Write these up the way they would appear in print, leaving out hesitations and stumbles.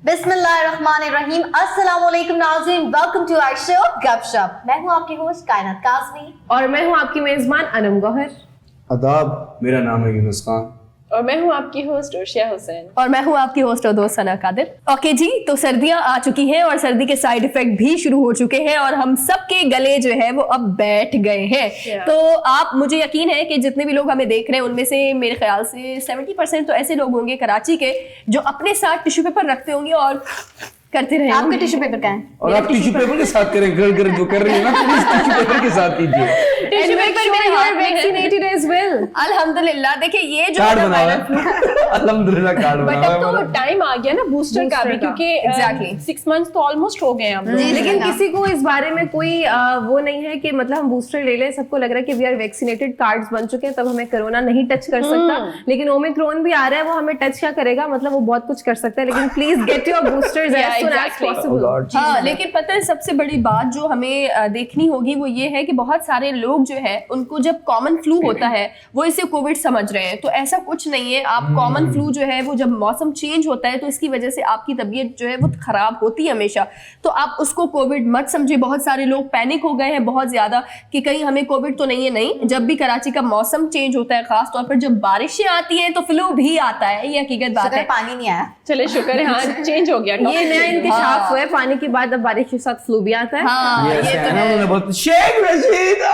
बिस्मिल्लाहिर्रहमानिर्रहीम। अस्सलाम वालेकुम नाज़रीन, वेलकम टू आवर शो गपशप। मैं हूं आपकी होस्ट कायनात काज़मी और मैं हूं आपकी मेजबान अनम गौहर। आदाब, मेरा नाम है यूनुस खान और मैं हूं आपकी होस्ट अर्शिया हुसैन। और मैं हूं आपकी होस्ट और दोस्त सना कादिर। ओके जी, तो सर्दियां आ चुकी हैं और सर्दी के साइड इफेक्ट भी शुरू हो चुके हैं और हम सबके गले जो है वो अब बैठ गए हैं। तो आप, मुझे यकीन है कि जितने भी लोग हमें देख रहे हैं उनमें से मेरे ख्याल से 70% तो ऐसे लोग होंगे कराची के जो अपने साथ टिश्यू पेपर रखते होंगे और करते रहे। आपके टिश्यू पेपर क्या है? और आप टिश्यू पेपर के साथ करें, घर जो कर रही है ना, प्लीज टिश्यू पेपर के साथ कीजिए। टिश्यू पेपर मेरे हाथ में वैक्सीनेटेड एज वेल। अल्हम्दुलिल्लाह। देखिए ये जो कार्ड बना हुआ है, अल्हम्दुलिल्लाह कार्ड बना बट हुआ अब है। तो टाइम आ गया ना बूस्टर का भी, क्योंकि Exactly. 6 months तो ऑलमोस्ट हो गए हैं हम लोग। लेकिन किसी को इस बारे में कोई वो नहीं है कि मतलब हम बूस्टर ले लें। सबको लग रहा है कि वी आर वैक्सीनेटेड, कार्ड्स बन चुके हैं, तब हमें कोरोना नहीं टच कर सकता। लेकिन ओमिक्रॉन भी आ रहा है, वो हमें टच क्या करेगा, मतलब वो बहुत कुछ कर सकता है। लेकिन please get your boosters as soon as possible. हाँ, लेकिन पता है सबसे बड़ी बात जो हमें देखनी होगी वो ये है कि बहुत सारे लोग जो है उनको जब कॉमन फ्लू होता है वो इसे कोविड समझ रहे हैं। तो ऐसा कुछ नहीं है। आप कॉमन फ्लू जो है वो जब मौसम चेंज होता है तो इसकी वजह से आपकी तबीयत जो है वो खराब होती है हमेशा। तो आप उसको कोविड मत समझे। बहुत सारे लोग पैनिक हो गए हैं बहुत ज्यादा कि कहीं हमें कोविड तो नहीं है। नहीं, जब भी कराची का मौसम चेंज होता है, खास तौर पर जब बारिशें आती हैं तो फ्लू भी आता है। ये हकीकत बात है। पानी नहीं आया। चले शुक्र है, हाँ चेंज हो गया। ये नया इंकशाफ हुआ है पानी के बाद, अब बारिश के साथ फ्लू भी आता है। हाँ, ये तो है ना, उन्होंने बहुत शेख रशीद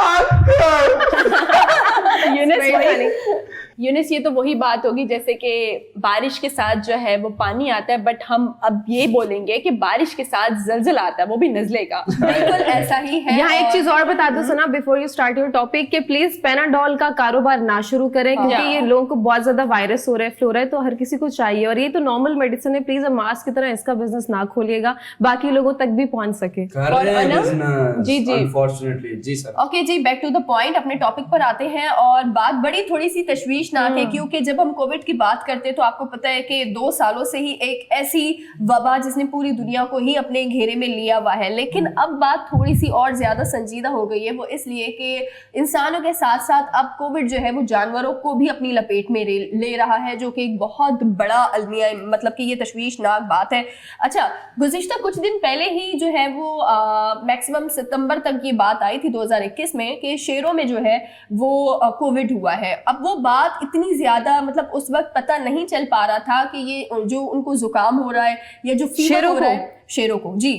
यूनिस, ये तो वही बात होगी जैसे कि बारिश के साथ जो है वो पानी आता है, बट हम अब ये बोलेंगे कि बारिश के साथ जलजला आता है, वो भी नजले का। बिल्कुल ऐसा ही है। यहाँ एक चीज और बता दो सुना, before you start your topic, कि प्लीज पेनाडोल का कारोबार ना शुरू करें, क्योंकि ये लोगों को बहुत ज्यादा वायरस हो रहा है, फ्लो रहा है, तो हर किसी को चाहिए। और ये तो नॉर्मल मेडिसिन है, प्लीज मास्क की तरह इसका बिजनेस ना खोलिएगा, बाकी लोगों तक भी पहुंच सके। जी जी, अनफॉर्चुनेटली। जी सर। ओके जी, बैक टू द पॉइंट, अपने टॉपिक पर आते हैं। और बात बड़ी थोड़ी सी तशवीशनाक है, क्योंकि जब हम कोविड की बात करते हैं तो आपको पता है कि 2 सालों से ही एक ऐसी वबा जिसने पूरी दुनिया को ही अपने घेरे में लिया हुआ है। लेकिन अब बात थोड़ी सी और ज्यादा संजीदा हो गई है। वो इसलिए कि इंसानों के साथ साथ अब कोविड जो है वो जानवरों को भी अपनी लपेट में ले रहा है, जो कि एक बहुत बड़ा अलमिया, मतलब कि ये तशवीशनाक बात है। अच्छा, गुज़िश्ता कुछ दिन पहले ही जो है वो मैक्सिमम सितंबर तक ये बात आई थी 2021 में कि शेरों में जो है वो कोविड हुआ है। अब वो बात इतनी ज्यादा, मतलब उस वक्त पता नहीं चल पा रहा था कि ये जो उनको जुकाम हो रहा है या जो फीवर हो रहा है, शेरों को, जी,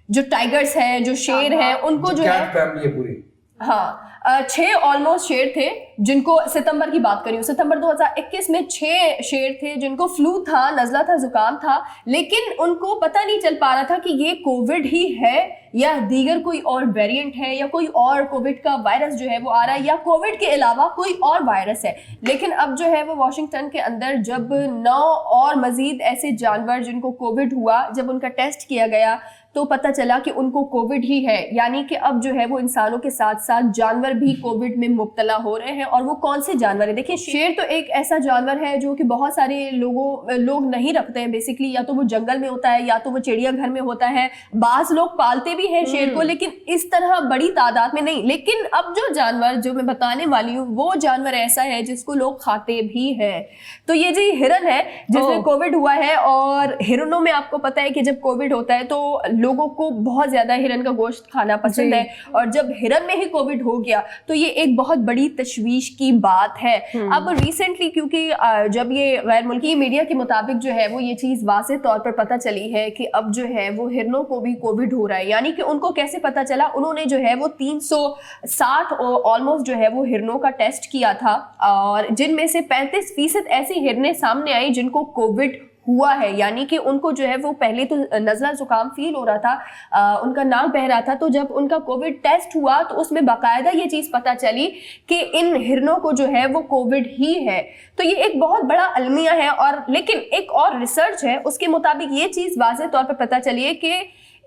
जो टाइगर्स हैं, जो शेर हैं, उनको जो है फैमिली है पूरी। हाँ, 6 ऑलमोस्ट शेर थे जिनको, सितंबर की बात करी, सितंबर 2021 में 6 शेर थे जिनको फ्लू था, नजला था, जुकाम था। लेकिन उनको पता नहीं चल पा रहा था कि ये कोविड ही है या दीगर कोई और वेरिएंट है या कोई और कोविड का वायरस जो है वो आ रहा है या कोविड के अलावा कोई और वायरस है। लेकिन अब जो है वो वाशिंगटन के अंदर जब 9 और मजीद ऐसे जानवर जिनको कोविड हुआ, जब उनका टेस्ट किया गया तो पता चला कि उनको कोविड ही है। यानी कि अब जो है वो इंसानों के साथ साथ जानवर भी कोविड में मुब्तला हो रहे हैं। और वो कौन से जानवर है? देखिए, शेर तो एक ऐसा जानवर है जो कि बहुत सारे लोग नहीं रखते हैं बेसिकली, या तो वो जंगल में होता है या तो वो चिड़ियाघर में होता है। बाज लोग पालते भी हैं शेर को, लेकिन इस तरह बड़ी तादाद में नहीं। लेकिन अब जो जानवर जो मैं बताने वाली हूँ वो जानवर ऐसा है जिसको लोग खाते भी हैं। तो ये जी हिरन है जिसमें कोविड हुआ है। और हिरनों में आपको पता है कि जब कोविड होता है तो लोगों को बहुत ज्यादा हिरन का गोश्त खाना पसंद है, और जब हिरन में ही कोविड हो गया तो ये एक बहुत बड़ी तशवीश की बात है। अब रिसेंटली, क्योंकि जब ये गैर मुल्की मीडिया के मुताबिक जो है वो ये चीज वाज़ेह तौर पर पता चली है कि अब जो है वो हिरनों को भी कोविड हो रहा है। यानी कि उनको कैसे पता चला? उन्होंने जो है वो 360 ऑलमोस्ट जो है वो हिरनों का टेस्ट किया था, और जिनमें से 35% ऐसी हिरनें सामने आई जिनको कोविड हुआ है। यानी कि उनको जो है वो पहले तो नज़ला जुकाम फील हो रहा था, उनका नाक बह रहा था, तो जब उनका कोविड टेस्ट हुआ तो उसमें बाकायदा ये चीज़ पता चली कि इन हिरनों को जो है वो कोविड ही है। तो ये एक बहुत बड़ा अलमिया है। और लेकिन एक और रिसर्च है, उसके मुताबिक ये चीज़ वाज़ेह तौर पर पता चली है कि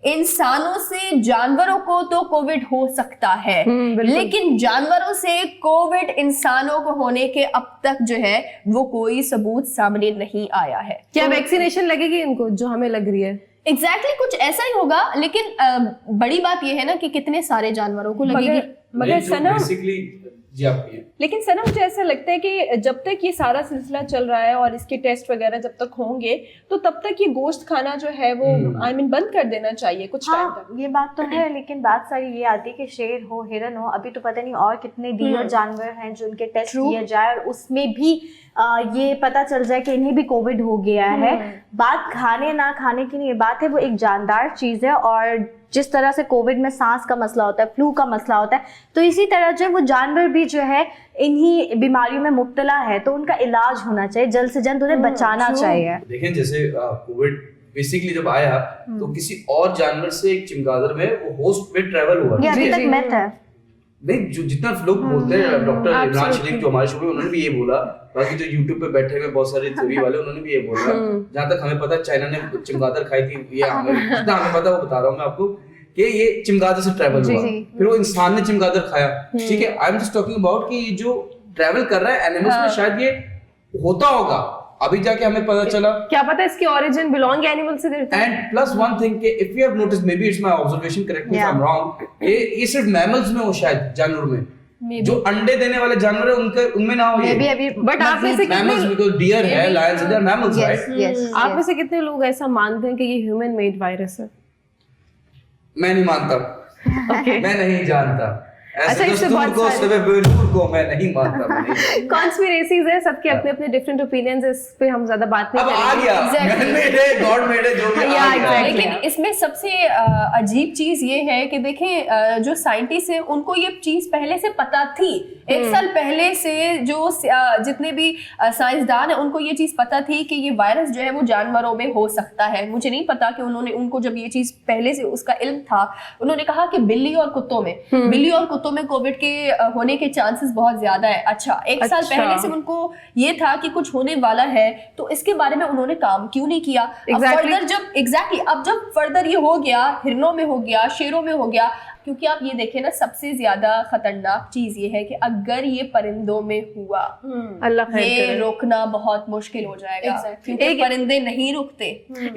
इंसानों से जानवरों को तो कोविड हो सकता है, लेकिन जानवरों से कोविड इंसानों को होने के अब तक जो है वो कोई सबूत सामने नहीं आया है। क्या वैक्सीनेशन लगेगी इनको जो हमें लग रही है? एग्जैक्टली कुछ ऐसा ही होगा, लेकिन बड़ी बात यह है ना कि कितने सारे जानवरों को लगेगी। मगर सनम बेसिकली जी आपकी है। लेकिन सनम मुझे ऐसा लगता है कि जब तक ये सारा सिलसिला चल रहा है और इसके टेस्ट वगैरह जब तक होंगे तो तब तक ये गोश्त खाना जो है वो आई मीन बंद कर देना चाहिए कुछ टाइम हाँ तक। ये बात तो है, लेकिन बात सारी ये आती है कि शेर हो हिरन हो, अभी तो पता नहीं और कितने दीगर जानवर हैं जो उनके टेस्ट किए जाए और उसमें भी ये पता चल जाए कि इन्हें भी कोविड हो गया है। बात खाने ना खाने की नहीं, बात है वो एक जानदार चीज है, और जिस तरह से कोविड में सांस का मसला होता है, फ्लू का मसला होता है, तो इसी तरह जो है वो जानवर भी जो है इन्हीं बीमारियों में मुब्तला है, तो उनका इलाज होना चाहिए, जल्द से जल्द उन्हें बचाना चाहिए। देखें जैसे कोविड बेसिकली जब आया तो किसी और जानवर से एक चमगादड़ में वो होस्ट पे ट्रेवल हुआ। ये अभी तक मिथ है। नहीं, जो जितना लोग बोलते हैं, डॉक्टर इमरान शरीफ जो हमारे शो में उन्होंने भी ये बोला, बाकी जो यूट्यूब पे बैठे हुए बहुत सारे थ्योरी वाले उन्होंने भी ये बोला। जहाँ तक हमें पता चाइना ने चमगादड़ खाई थी, ये हमें जितना हमें पता वो बता रहा हूँ मैं आपको कि ये चमगादड़ से ट्रैवल हुआ, फिर वो इंसान ने चमगादड़ खाया। ठीक है, I am just talking about कि जो ट्रैवल कर रहा है एनिमल्स में शायद ये होता होगा, अभी जाके हमें पता चला। क्या पता इसकी ओरिजिन बिलोंग एनिमल से देते हैं। एंड प्लस वन थिंग कि if you have notice, may be it's my observation, correct me if I am wrong, ये सिर्फ मैमल्स में हो, शायद जानवरों में जो अंडे देने वाले जानवर है उनके उनमें ना हो ये। अभी बट आप में से मैमल्स, बिकॉज़ डियर है, lions, they are mammals, right? आप में से कितने लोग ऐसा मानते हैं कि ये ह्यूमन मेड वायरस है? मैं नहीं मानता। मैं नहीं जानता। अच्छा, ऐसे इससे दस्तूर बहुत को, सारे- सवे बेनूर को मैं नहीं मानता। मैं नहीं। कॉन्स्पिरेसीज है, सबके अपने अपने डिफरेंट ओपिनियंस है, इस पे हम ज्यादा बात नहीं अब आ करेंगे। गया, मैन मेड है, गॉड मेड है, जो भी आ गया। लेकिन इसमें सबसे अजीब चीज ये है कि देखें, जो साइंटिस्ट हैं उनको ये चीज पहले से पता थी। एक साल पहले से जो जितने भी साइंसदान है उनको ये चीज पता थी कि ये वायरस जो है वो जानवरों में हो सकता है। मुझे नहीं पता कि उनको जब ये चीज पहले से उसका इल्म था, उन्होंने कहा कि बिल्ली और कुत्तों में कोविड के होने के चांसेस बहुत ज्यादा है। अच्छा, एक साल पहले से उनको ये था कि कुछ होने वाला है, तो इसके बारे में उन्होंने काम क्यों नहीं किया? अब जब फर्दर ये हो गया, हिरनों में हो गया, शेरों में हो गया, क्योंकि आप ये देखें ना, सबसे ज्यादा खतरनाक चीज ये है कि अगर ये परिंदों में हुआ, अल्लाह खैर ये करे। रोकना बहुत मुश्किल हो जाएगा, क्योंकि परिंदे नहीं रुकते।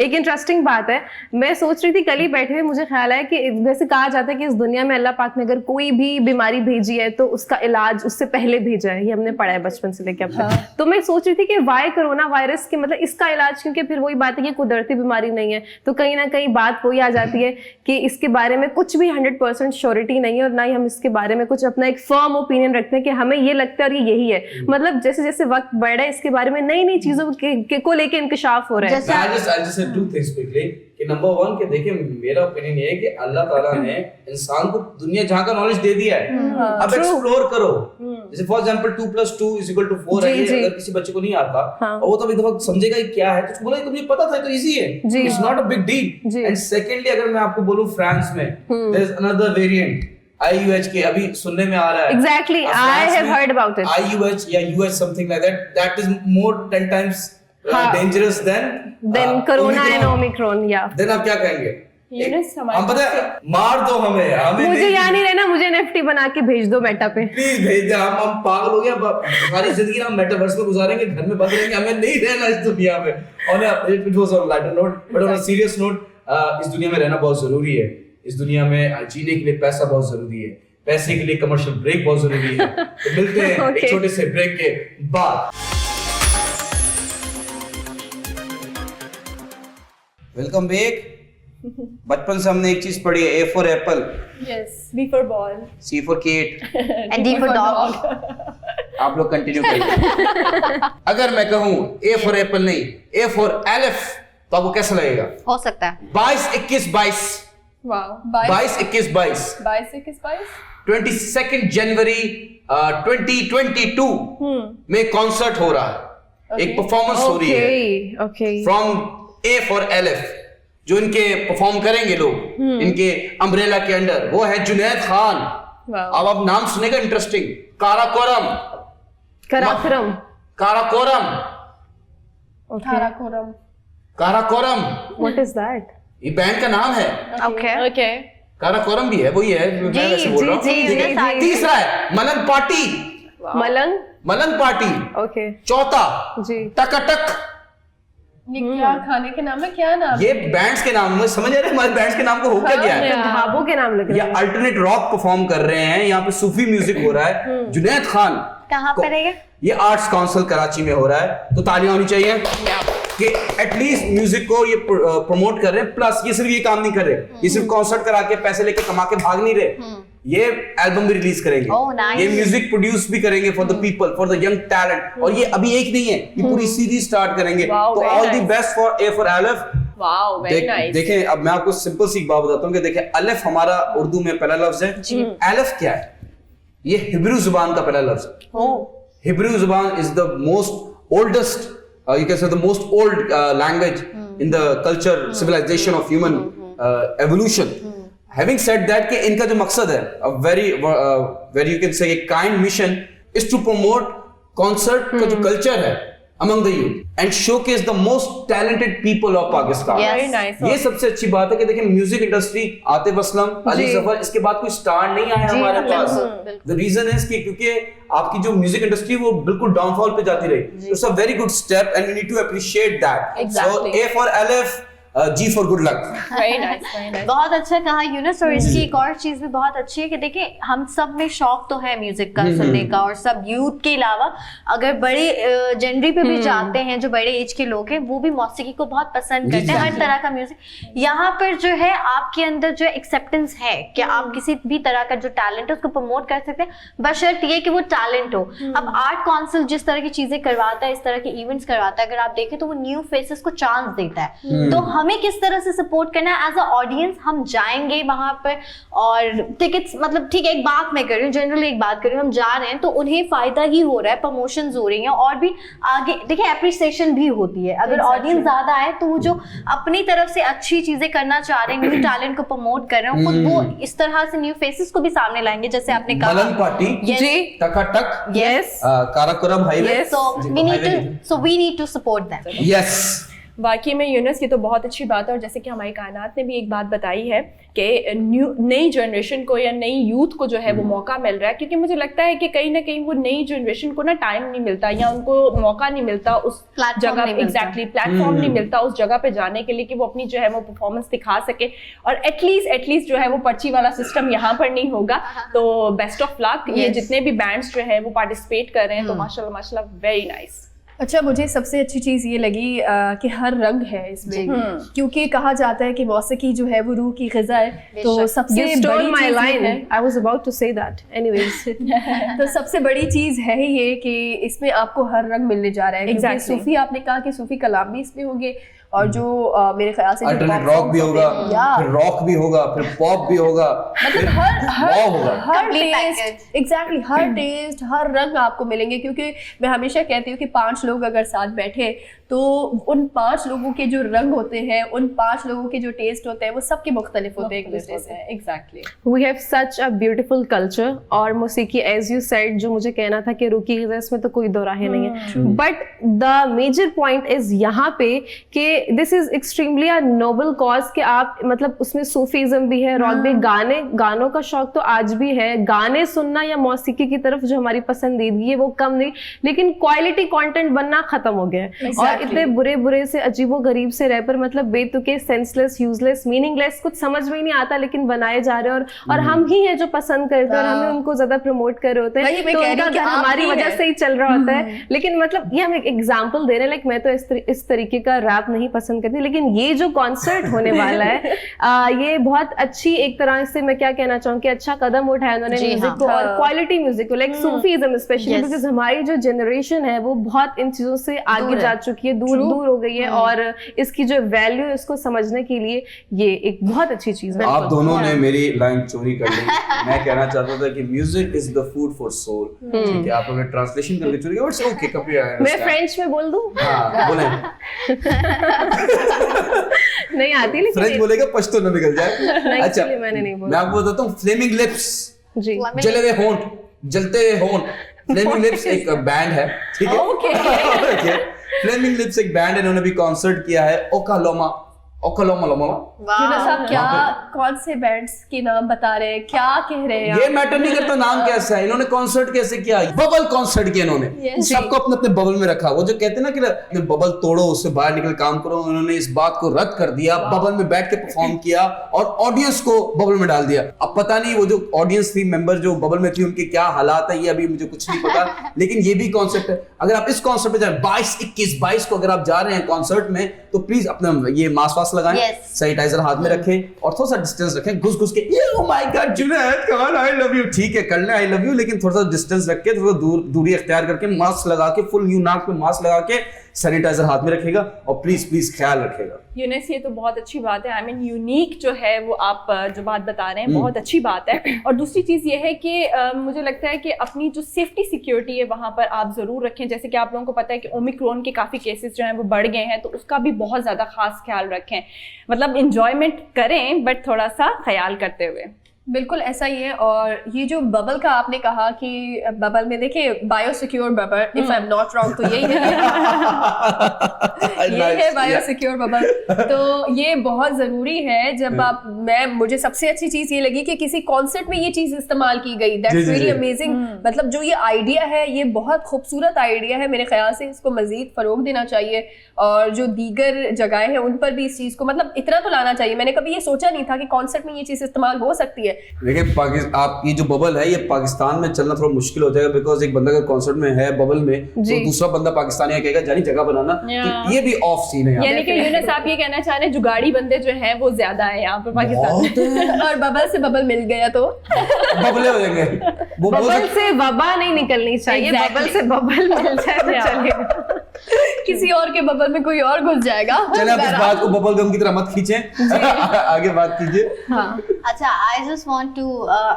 एक इंटरेस्टिंग बात है, मैं सोच रही थी कल ही बैठे हुए, मुझे ख्याल आया कि वैसे कहा जाता है कि इस दुनिया में अल्लाह पाक ने अगर कोई भी बीमारी भेजी है तो उसका इलाज उससे पहले भेजा है। ये हमने पढ़ा है बचपन से लेकर अब तक। तो मैं सोच रही थी कि वाई कोरोना वायरस के मतलब इसका इलाज, क्योंकि फिर वही बात है कि कुदरती बीमारी नहीं है, तो कहीं ना कहीं बात वही आ जाती है कि इसके बारे में कुछ भी 100% श्योरिटी नहीं है, और ना ही हम इसके बारे में कुछ अपना एक फर्म ओपिनियन रखते हैं कि हमें ये लगता है और ये यही है। मतलब जैसे जैसे वक्त बढ़ रहा है, इसके बारे में नई नई चीजों को लेके इंकशाफ हो रहा है। I'll just say two things quickly कि नंबर वन कि देखिए, मेरा ओपिनियन ये है कि अल्लाह ताला ने इंसान को दुनिया जहाँ का नॉलेज दे दिया है, अब एक्सप्लोर करो। जैसे फॉर एग्जांपल 2 + 2 = 4 है, अगर किसी बच्चे को नहीं आता और वो तो अभी तक समझेगा कि क्या है, तो उसको बोला कि तुम्हें पता था, तो इजी है, it's not a big deal. And secondly, अगर मैं आपको बोलूं, फ्रांस में there is another variant IUH के, अभी सुनने में आ रहा है। Exactly, I have heard about it. IUH या UH something like that, that is more 10 times dangerous than corona and omicron, yeah. Then आप क्या कहेंगे? यूनुस, हम पता है, मार दो हमें मुझे यहाँ नहीं रहना, मुझे NFT बना के भेज दो मेटा पे। प्लीज भेज दे। हम पागल हो गए, सारी जिंदगी हम मेटावर्स में गुजारेंगे, घर में बंद रहेंगे, हमें नहीं रहना इस दुनिया में। और it was on lighter note, but on a serious note, इस दुनिया में रहना बहुत जरूरी है। इस दुनिया में जीने के लिए पैसा बहुत जरूरी है, पैसे के लिए कमर्शियल ब्रेक बहुत जरूरी है। तो मिलते हैं एक छोटे से ब्रेक के बाद। Welcome back. बचपन से हमने एक चीज पढ़ी है, A for apple, yes, B for ball, C for cat, and D for dog. आप लोग कंटिन्यू करिए। अगर मैं कहूँ A for apple नहीं, A for aleph, तो आपको कैसा लगेगा? हो सकता है 22, 21, 22, 22, 21, 22, 22 जनवरी 2022 में कॉन्सर्ट हो रहा है, एक परफॉर्मेंस हो रही है फ्रॉम A for aleph। जो इनके परफॉर्म करेंगे लोग इनके अम्ब्रेला के अंडर, वो है जुनैद खान। अब आप नाम सुनेगा interesting, Karakoram, What is that? ये बैंड का नाम है। okay, काराकोरम भी है, वही है, मैं वैसे बोल रहा हूँ। ठीक है, तीसरा है मलन पार्टी, मलंग पार्टी। ओके, चौथा जी, टकटक, ये क्या खाने के नाम है, क्या नाम ये बैंड्स के नाम, मुझे समझ आ रहा है हमारे बैंड्स के नाम को हो क्या गया है। ढाबों के नाम लग रहे ये अल्टरनेट रॉक परफॉर्म कर रहे हैं, यहाँ पे सूफी म्यूजिक हो रहा है। जुनैद खान कहाँ पर रहेगा? ये आर्ट्स काउंसिल कराची में हो रहा है, तो तालियां होनी चाहिए कि एटलीस्ट म्यूजिक को ये प्रमोट कर रहे हैं। प्लस ये सिर्फ ये काम नहीं कर रहे, ये सिर्फ कॉन्सर्ट करा के पैसे लेके कमा के भाग नहीं रहे, ये एल्बम भी रिलीज करेंगे, Oh, nice. ये म्यूजिक प्रोड्यूस भी करेंगे for the people, for the young talent. और ये अभी एक नहीं है, ये पूरी सीरीज स्टार्ट करेंगे। Wow, तो very all the nice. Best for a for elif. Wow very nice. देखें, अब मैं आपको सिंपल सी एक बात बताता हूँ कि देखें, अलिफ हमारा उर्दू में पहला लफ्ज है। एलिफ क्या है? ये हिब्रू जुबान का पहला लफ्ज है। हिब्रू जुबान is the most oldest, you can say the most old language in the culture civilization of human evolution. Having said that, कि इनका जो मकसद है, a very you can say a kind mission is to promote concert का जो culture है among the youth and showcase the most talented people of Pakistan. Yes. Very nice. ये सबसे अच्छी बात है कि देखिए म्यूजिक इंडस्ट्री, आतिफ असलम, अली जफर, इसके बाद कोई स्टार नहीं आया हमारे पास। द रीजन इज कि क्योंकि आपकी जो म्यूजिक इंडस्ट्री वो बिल्कुल डाउनफॉल पे जाती रही। It's a very good step and we need to appreciate that. So A for Alif, G for good luck. Very nice, very nice. बहुत अच्छा कहा यूनुस। और इसकी एक और चीज भी बहुत अच्छी है कि देखिए, हम सब में शौक तो है म्यूजिक का सुनने का, और सब यूथ के अलावा अगर बड़े जेनरी पे भी जाते हैं, जो बड़े एज के लोग हैं, वो भी मौसीकी को बहुत पसंद करते हैं, हर तरह का म्यूजिक। यहाँ पर जो है आपके अंदर जो एक्सेप्टेंस है कि आप किसी भी तरह का जो टैलेंट है उसको प्रमोट कर सकते हैं, बशर्ते ये कि वो टैलेंट हो। अब आर्ट काउंसिल जिस तरह की चीजें करवाता है, इस तरह के इवेंट्स करवाता है, अगर आप देखें तो वो न्यू फेसेस को चांस देता है। तो हमें किस तरह से सपोर्ट करना है एज अ ऑडियंस? हम जाएंगे वहां पर और टिकट्स, मतलब ठीक है, एक बात मैं कर रही हूँ, जनरली एक बात कर रही हूँ, हम जा रहे हैं तो उन्हें फायदा ही हो रहा है, प्रमोशंस हो रही हैं, और भी आगे देखिए एप्रिसिएशन भी होती है। अगर ऑडियंस ज्यादा है तो वो जो अपनी तरफ से अच्छी चीजें करना चाह रहे हैं, न्यू टैलेंट को प्रमोट कर रहे हैं, खुद वो इस तरह से न्यू फेसेस को भी सामने लाएंगे, जैसे आपने कहा मलन पार्टी, जी, टकाटक, yes, Karakoram highway. So we need to support them. Yes, वाकई में यूनुस, ये तो बहुत अच्छी बात है। और जैसे कि हमारी कायनात ने भी एक बात बताई है कि नई जनरेशन को या नई यूथ को जो है वो मौका मिल रहा है, क्योंकि मुझे लगता है कि कहीं ना कहीं वो नई जनरेशन को ना टाइम नहीं मिलता, या उनको मौका नहीं मिलता उस जगह, एग्जैक्टली प्लेटफॉर्म नहीं मिलता उस जगह पे जाने के लिए कि वो अपनी जो है वो परफॉर्मेंस दिखा सके। और एटलीस्ट जो है वो पर्ची वाला सिस्टम यहाँ पर नहीं होगा। तो बेस्ट ऑफ लक। ये जितने भी बैंड्स जो है वो पार्टिसिपेट कर रहे हैं, तो माशाल्लाह माशाल्लाह वेरी नाइस। अच्छा, मुझे सबसे अच्छी चीज़ ये लगी कि हर रंग है इसमें, क्योंकि कहा जाता है कि मौसीकी जो है वो रूह की ग़िज़ा है। तो सबसे बड़ी my चीज़ line. है, I was about to say that. Anyways. तो सबसे बड़ी चीज़ है ये कि इसमें आपको हर रंग मिलने जा रहा है। क्योंकि Exactly. सूफी, आपने कहा कि सूफी कलाम भी इसमें होंगे, और जो मेरे ख्याल से अल्टरनेट रॉक भी होगा, फिर रॉक भी होगा, फिर पॉप भी होगा, फिर wow होगा। हर Complete टेस्ट, package. एग्जैक्टली हर टेस्ट, हर रंग आपको मिलेंगे। क्योंकि मैं हमेशा कहती हूँ कि 5 लोग अगर साथ बैठे तो उन 5 लोगों के जो रंग होते हैं, उन 5 लोगों के जो टेस्ट होते हैं, वो सबके मुख्तलिफ होते हैं एक दूसरे से। Exactly. We have such a beautiful culture. और मौसीकी, as you said, जो मुझे कहना था कि रुकी ग़िज़ा, इसमें तो कोई दो राहें नहीं है। But the major point is यहाँ पे कि this is extremely a noble cause कि आप, मतलब उसमें सूफीज़म भी है, रॉक भी, गानों का शौक तो आज भी है, गाने सुनना या मौसीकी की तरफ जो हमारी पसंदीदगी है वो कम नहीं, लेकिन क्वालिटी कंटेंट बनना खत्म हो गया है। और इतने बुरे से अजीबो गरीब से रैपर, मतलब बेतुके, सेंसलेस, यूजलेस, मीनिंगलेस, कुछ समझ में ही नहीं आता, लेकिन बनाए जा रहे हैं। और हम ही हैं जो पसंद करते हैं, और हमें उनको ज्यादा प्रमोट कर रहे होते हैं, तो उनका घर हमारी वजह से ही चल रहा होता है। लेकिन मतलब ये हम एक एग्जाम्पल दे रहे हैं, लाइक मैं तो इस तरीके का रैप नहीं पसंद करती, लेकिन ये जो कॉन्सर्ट होने वाला है, ये बहुत अच्छी, एक तरह से मैं क्या कहना चाहूँगी, अच्छा कदम उठाया उन्होंने म्यूजिक को, और क्वालिटी म्यूजिक को, लाइक सूफीज़म स्पेशली, बिकॉज हमारी जो जनरेशन है वो बहुत इन चीजों से आगे जा चुकी है, दूर हो गई है, और इसकी जो वैल्यू है उसको समझने के लिए ये एक बहुत अच्छी चीज है। आप दोनों ने मेरी लाइन चोरी कर ली। मैं कहना चाहता था कि music is the food for soul. ठीक है, आप लोगों ने ट्रांसलेशन करके चोरी किया, इट्स ओके, कभी मैं फ्रेंच में बोल दूं? हाँ, बोले। नहीं आती, लेकिन फ्रेंच बोलेगा पश्तो न निकल जाए। अच्छा, मैंने नहीं बोला। मैं आपको बताता हूँ, फ्लेमिंग लिप्स, जी, जले हुए होंठ, जलते हुए होंठ। फ्लेमिंग लिप्स एक बैंड है, ठीक है? फ्लेमिंग लिप्स एक बैंड है, इन्होंने भी कॉन्सर्ट किया है, ओकालोमा ओकलोमोलोमो। यूनुस साहब क्या कौन से बैंड्स के नाम बता रहे हैं, क्या कह रहे हैं ये मैटर नहीं करता नाम कैसा है, इन्होंने कॉन्सर्ट कैसे किया, बबल कॉन्सर्ट किया इन्होंने, सबको अपने अपने बबल में रखा। वो जो कहते हैं ना कि बबल तोड़ो उससे बाहर निकल काम करो, उन्होंने इस बात को रद्द कर दिया, बबल में बैठ के परफॉर्म किया और ऑडियंस को बबल में डाल दिया। अब पता नहीं वो जो ऑडियंस थी, मेंबर जो बबल में थी, उनके क्या हालात है ये अभी मुझे कुछ नहीं पता, लेकिन ये भी कॉन्सेप्ट है। अगर आप इस कॉन्सर्ट पे जाए 22, 21, 22 को अगर आप जा रहे हैं कॉन्सर्ट में, तो प्लीज अपना ये मास्क वास्क लगाएं, सैनिटाइजर हाथ में रखें और थोड़ा सा डिस्टेंस रखें। घुस घुस के oh my God Junaid come on I love you, ठीक है कर ले आई लव यू, लेकिन थोड़ा सा डिस्टेंस रख के, थोड़ा दूरी अख्तियार करके, मास्क लगा के, फुल न्यू नाक पे मास्क लगा के सैनिटाइजर हाथ में रखेगा और प्लीज प्लीज ख्याल रखेगा। यूनिस ये तो बहुत अच्छी बात है, आई मीन यूनिक जो है वो आप जो बात बता रहे हैं बहुत अच्छी बात है। और दूसरी चीज़ ये है कि मुझे लगता है कि अपनी जो सेफ्टी सिक्योरिटी है वहाँ पर आप ज़रूर रखें। जैसे कि आप लोगों को पता है कि ओमिक्रॉन के काफ़ी केसेस जो हैं वो बढ़ गए हैं, तो उसका भी बहुत ज़्यादा खास ख्याल रखें। मतलब इंजॉयमेंट करें बट थोड़ा सा ख्याल करते हुए। बिल्कुल ऐसा ही है। और ये जो बबल का आपने कहा कि बबल में देखिए bio secure bubble, if I am not wrong तो यही है ये है बायो सिक्योर बबल। तो ये बहुत जरूरी है। जब आप मुझे सबसे अच्छी चीज ये लगी कि किसी कॉन्सर्ट में ये चीज इस्तेमाल की गई, दैट्स रियली अमेजिंग। मतलब जो ये आइडिया है ये बहुत खूबसूरत आइडिया है, मेरे ख्याल से इसको मजीद फरोग देना चाहिए और जो दीगर जगहें हैं उन पर भी इस चीज को मतलब इतना तो लाना चाहिए। मैंने कभी ये सोचा नहीं था कि कॉन्सर्ट में ये चीज इस्तेमाल हो सकती है। देखिए आप ये जो बबल है ये पाकिस्तान में चलना थोड़ा मुश्किल हो जाएगा, बिकॉज एक बंदा अगर कॉन्सर्ट में है बबल में तो दूसरा बंदा पाकिस्तानी कहेगा जानी जगह बनाना, तो ये भी ऑफ सीन है। यानी कि यूनुस आप ये कहना चाह रहे हैं जुगाड़ी बंदे जो हैं वो ज्यादा है यहाँ पे पाकिस्तान में और बबल से बबल मिल गया तो बबले हो जाएंगे। बबल से वबा नहीं निकलनी चाहिए, बबल से बबल मिल जाए तो चलेगा। किसी और के बबल में कोई और घुस जाएगा। चले आप इस बात को बबल गम की तरह मत खींचें, आगे बात कीजिए। हाँ अच्छा, आई जस्ट वांट टू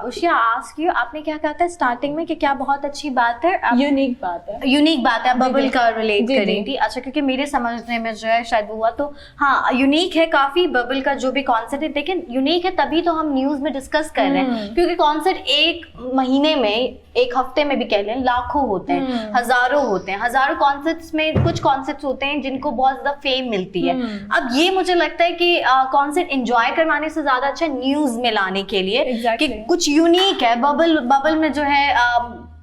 उशिया आस्क यू, आपने क्या कहा था स्टार्टिंग में कि क्या बहुत अच्छी बात है, यूनिक बात है, यूनिक बात है, बबल का रिलेट कर रही थी। अच्छा, क्योंकि मेरे समझने में जो है शायद हुआ तो हाँ यूनिक है काफी बबल का जो भी कॉन्सेप्ट है, लेकिन यूनिक है तभी तो हम न्यूज में डिस्कस कर रहे हैं, क्योंकि कॉन्सेप्ट एक महीने में, एक हफ्ते में भी कह लें लाखों होते हैं, हजारों होते हैं। हजारों कॉन्सेप्ट्स में कुछ कॉन्सेप्ट्स होते हैं जिनको बहुत ज्यादा फेम मिलती है। अब ये मुझे लगता है कि कॉन्सेप्ट एंजॉय करवाने से ज्यादा अच्छा न्यूज में लाने के लिए कि कुछ यूनिक है। बबल में जो है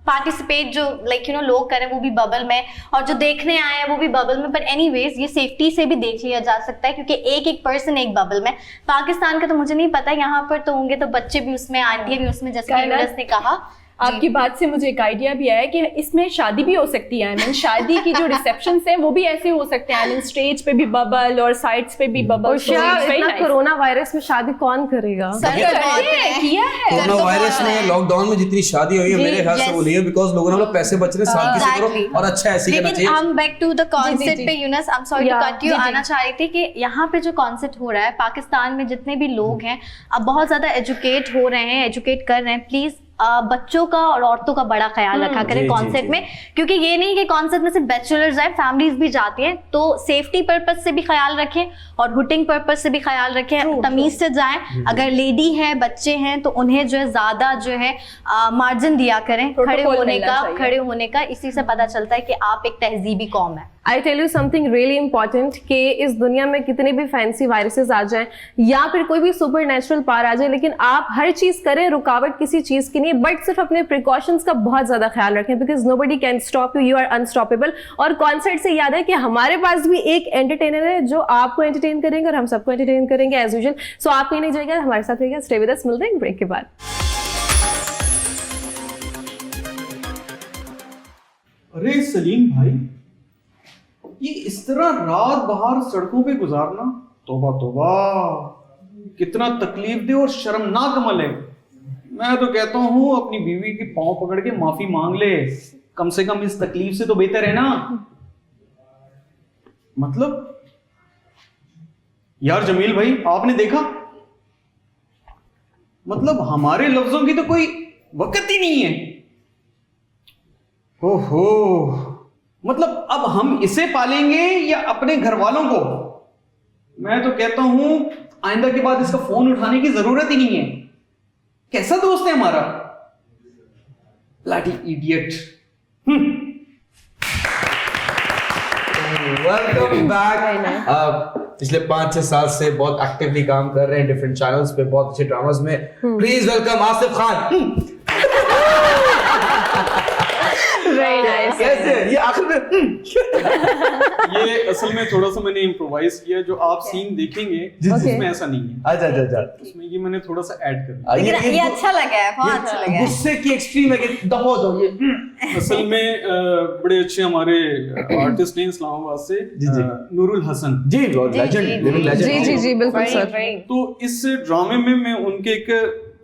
पार्टिसिपेट जो लोग करें वो भी बबल में, और जो देखने आए हैं वो भी बबल में। बट एनीवेज ये सेफ्टी से भी देख लिया जा सकता है, क्योंकि एक पर्सन एक बबल में। पाकिस्तान का तो मुझे नहीं पता, यहाँ पर तो होंगे तो बच्चे भी उसमें, आंटी भी उसमें, जैसे यूनुस ने कहा। आपकी बात से मुझे एक आइडिया भी आया कि इसमें शादी भी हो सकती है। आई मीन शादी की जो रिसेप्शंस हैं वो भी ऐसे हो सकते हैं। आई मीन स्टेज पे भी बबल और साइड्स पे भी बबल। इतना कोरोना वायरस में शादी कौन करेगा? किया है कोरोना वायरस में, लॉकडाउन में जितनी शादी हुई है मेरे ख्याल से वो नहीं है, बिकॉज लोगों ने पैसे बच रहे, सादगी से करो और अच्छा ऐसे करना चाहिए। हम बैक टू द कॉन्सेप्ट पे Younus, I am sorry to cut you, आना चाह रही थी कि यहाँ पे जो कॉन्सेप्ट हो रहा है, पाकिस्तान में जितने भी लोग हैं अब बहुत ज्यादा एजुकेट हो रहे हैं, एजुकेट कर रहे हैं। प्लीज बच्चों का और औरतों का बड़ा ख्याल रखा करें कॉन्सेप्ट में, क्योंकि ये नहीं कि कॉन्सेप्ट में सिर्फ बैचलर्स आए, फैमिलीज भी जाती हैं। तो सेफ्टी पर्पज से भी ख्याल रखें और हुटिंग पर्पज से भी ख्याल रखें, तमीज से जाएं। अगर लेडी है, बच्चे हैं, तो उन्हें जो है ज्यादा जो है मार्जिन दिया करें खड़े होने का। इसी से पता चलता है कि आप एक तहजीबी कौम है। I tell you something really important कि इस दुनिया में कितने भी फैंसी वायरसेस आ जाएं या फिर कोई भी सुपर नेचुरल पावर आ जाए, लेकिन आप हर चीज करें, रुकावट किसी चीज की नहीं, बट सिर्फ अपने प्रिकॉशंस का बहुत ज्यादा ख्याल रखें, because nobody can stop you, you are unstoppable. और कॉन्सर्ट से याद है कि हमारे पास भी एक एंटरटेनर है जो आपको एंटरटेन करेंगे और हम सबको एंटरटेन करेंगे एज यूजुअल। सो आप कहीं नहीं जाएगा, हमारे साथ रहिएगा। स्टे विद अस, मिलते हैं ब्रेक के बाद। अरे सलीम भाई, ये इस तरह रात बाहर सड़कों पे गुजारना, तौबा तौबा, कितना तकलीफ दे और शर्मनाक अमल है। मैं तो कहता हूँ अपनी बीवी के पांव पकड़ के माफी मांग ले, कम से कम इस तकलीफ से तो बेहतर है ना। मतलब यार जमील भाई, आपने देखा, मतलब हमारे लफ्जों की तो कोई वक़्त ही नहीं है। ओहो, मतलब अब हम इसे पालेंगे या अपने घर वालों को? मैं तो कहता हूं आइंदा के बाद इसका फोन उठाने की जरूरत ही नहीं है। कैसा दोस्त है हमारा, ब्लडी इडियट। Welcome back. पिछले 5-6 साल से बहुत एक्टिवली काम कर रहे हैं डिफरेंट चैनल्स पे, बहुत अच्छे ड्रामास में। Please welcome Asif Khan. Very nice. कैसे ये आखिर में ये असल में थोड़ा सा मैंने इम्प्रोवाइज किया, जो आप सीन देखेंगे उसमें ऐसा नहीं है। अच्छा उसमें ये मैंने थोड़ा सा ऐड कर दिया। लेकिन ये अच्छा लगा है, बहुत अच्छा लगा है। गुस्से की एक्सट्रीम है कि दबो दो ये। असल में बड़े अच्छे हमारे आर्टिस्ट हैं इस्लामाबाद से, नूरुल हसन जी, लेजेंड, लिविंग लेजेंड। जी बिल्कुल सर। तो इस ड्रामे में मैं उनके एक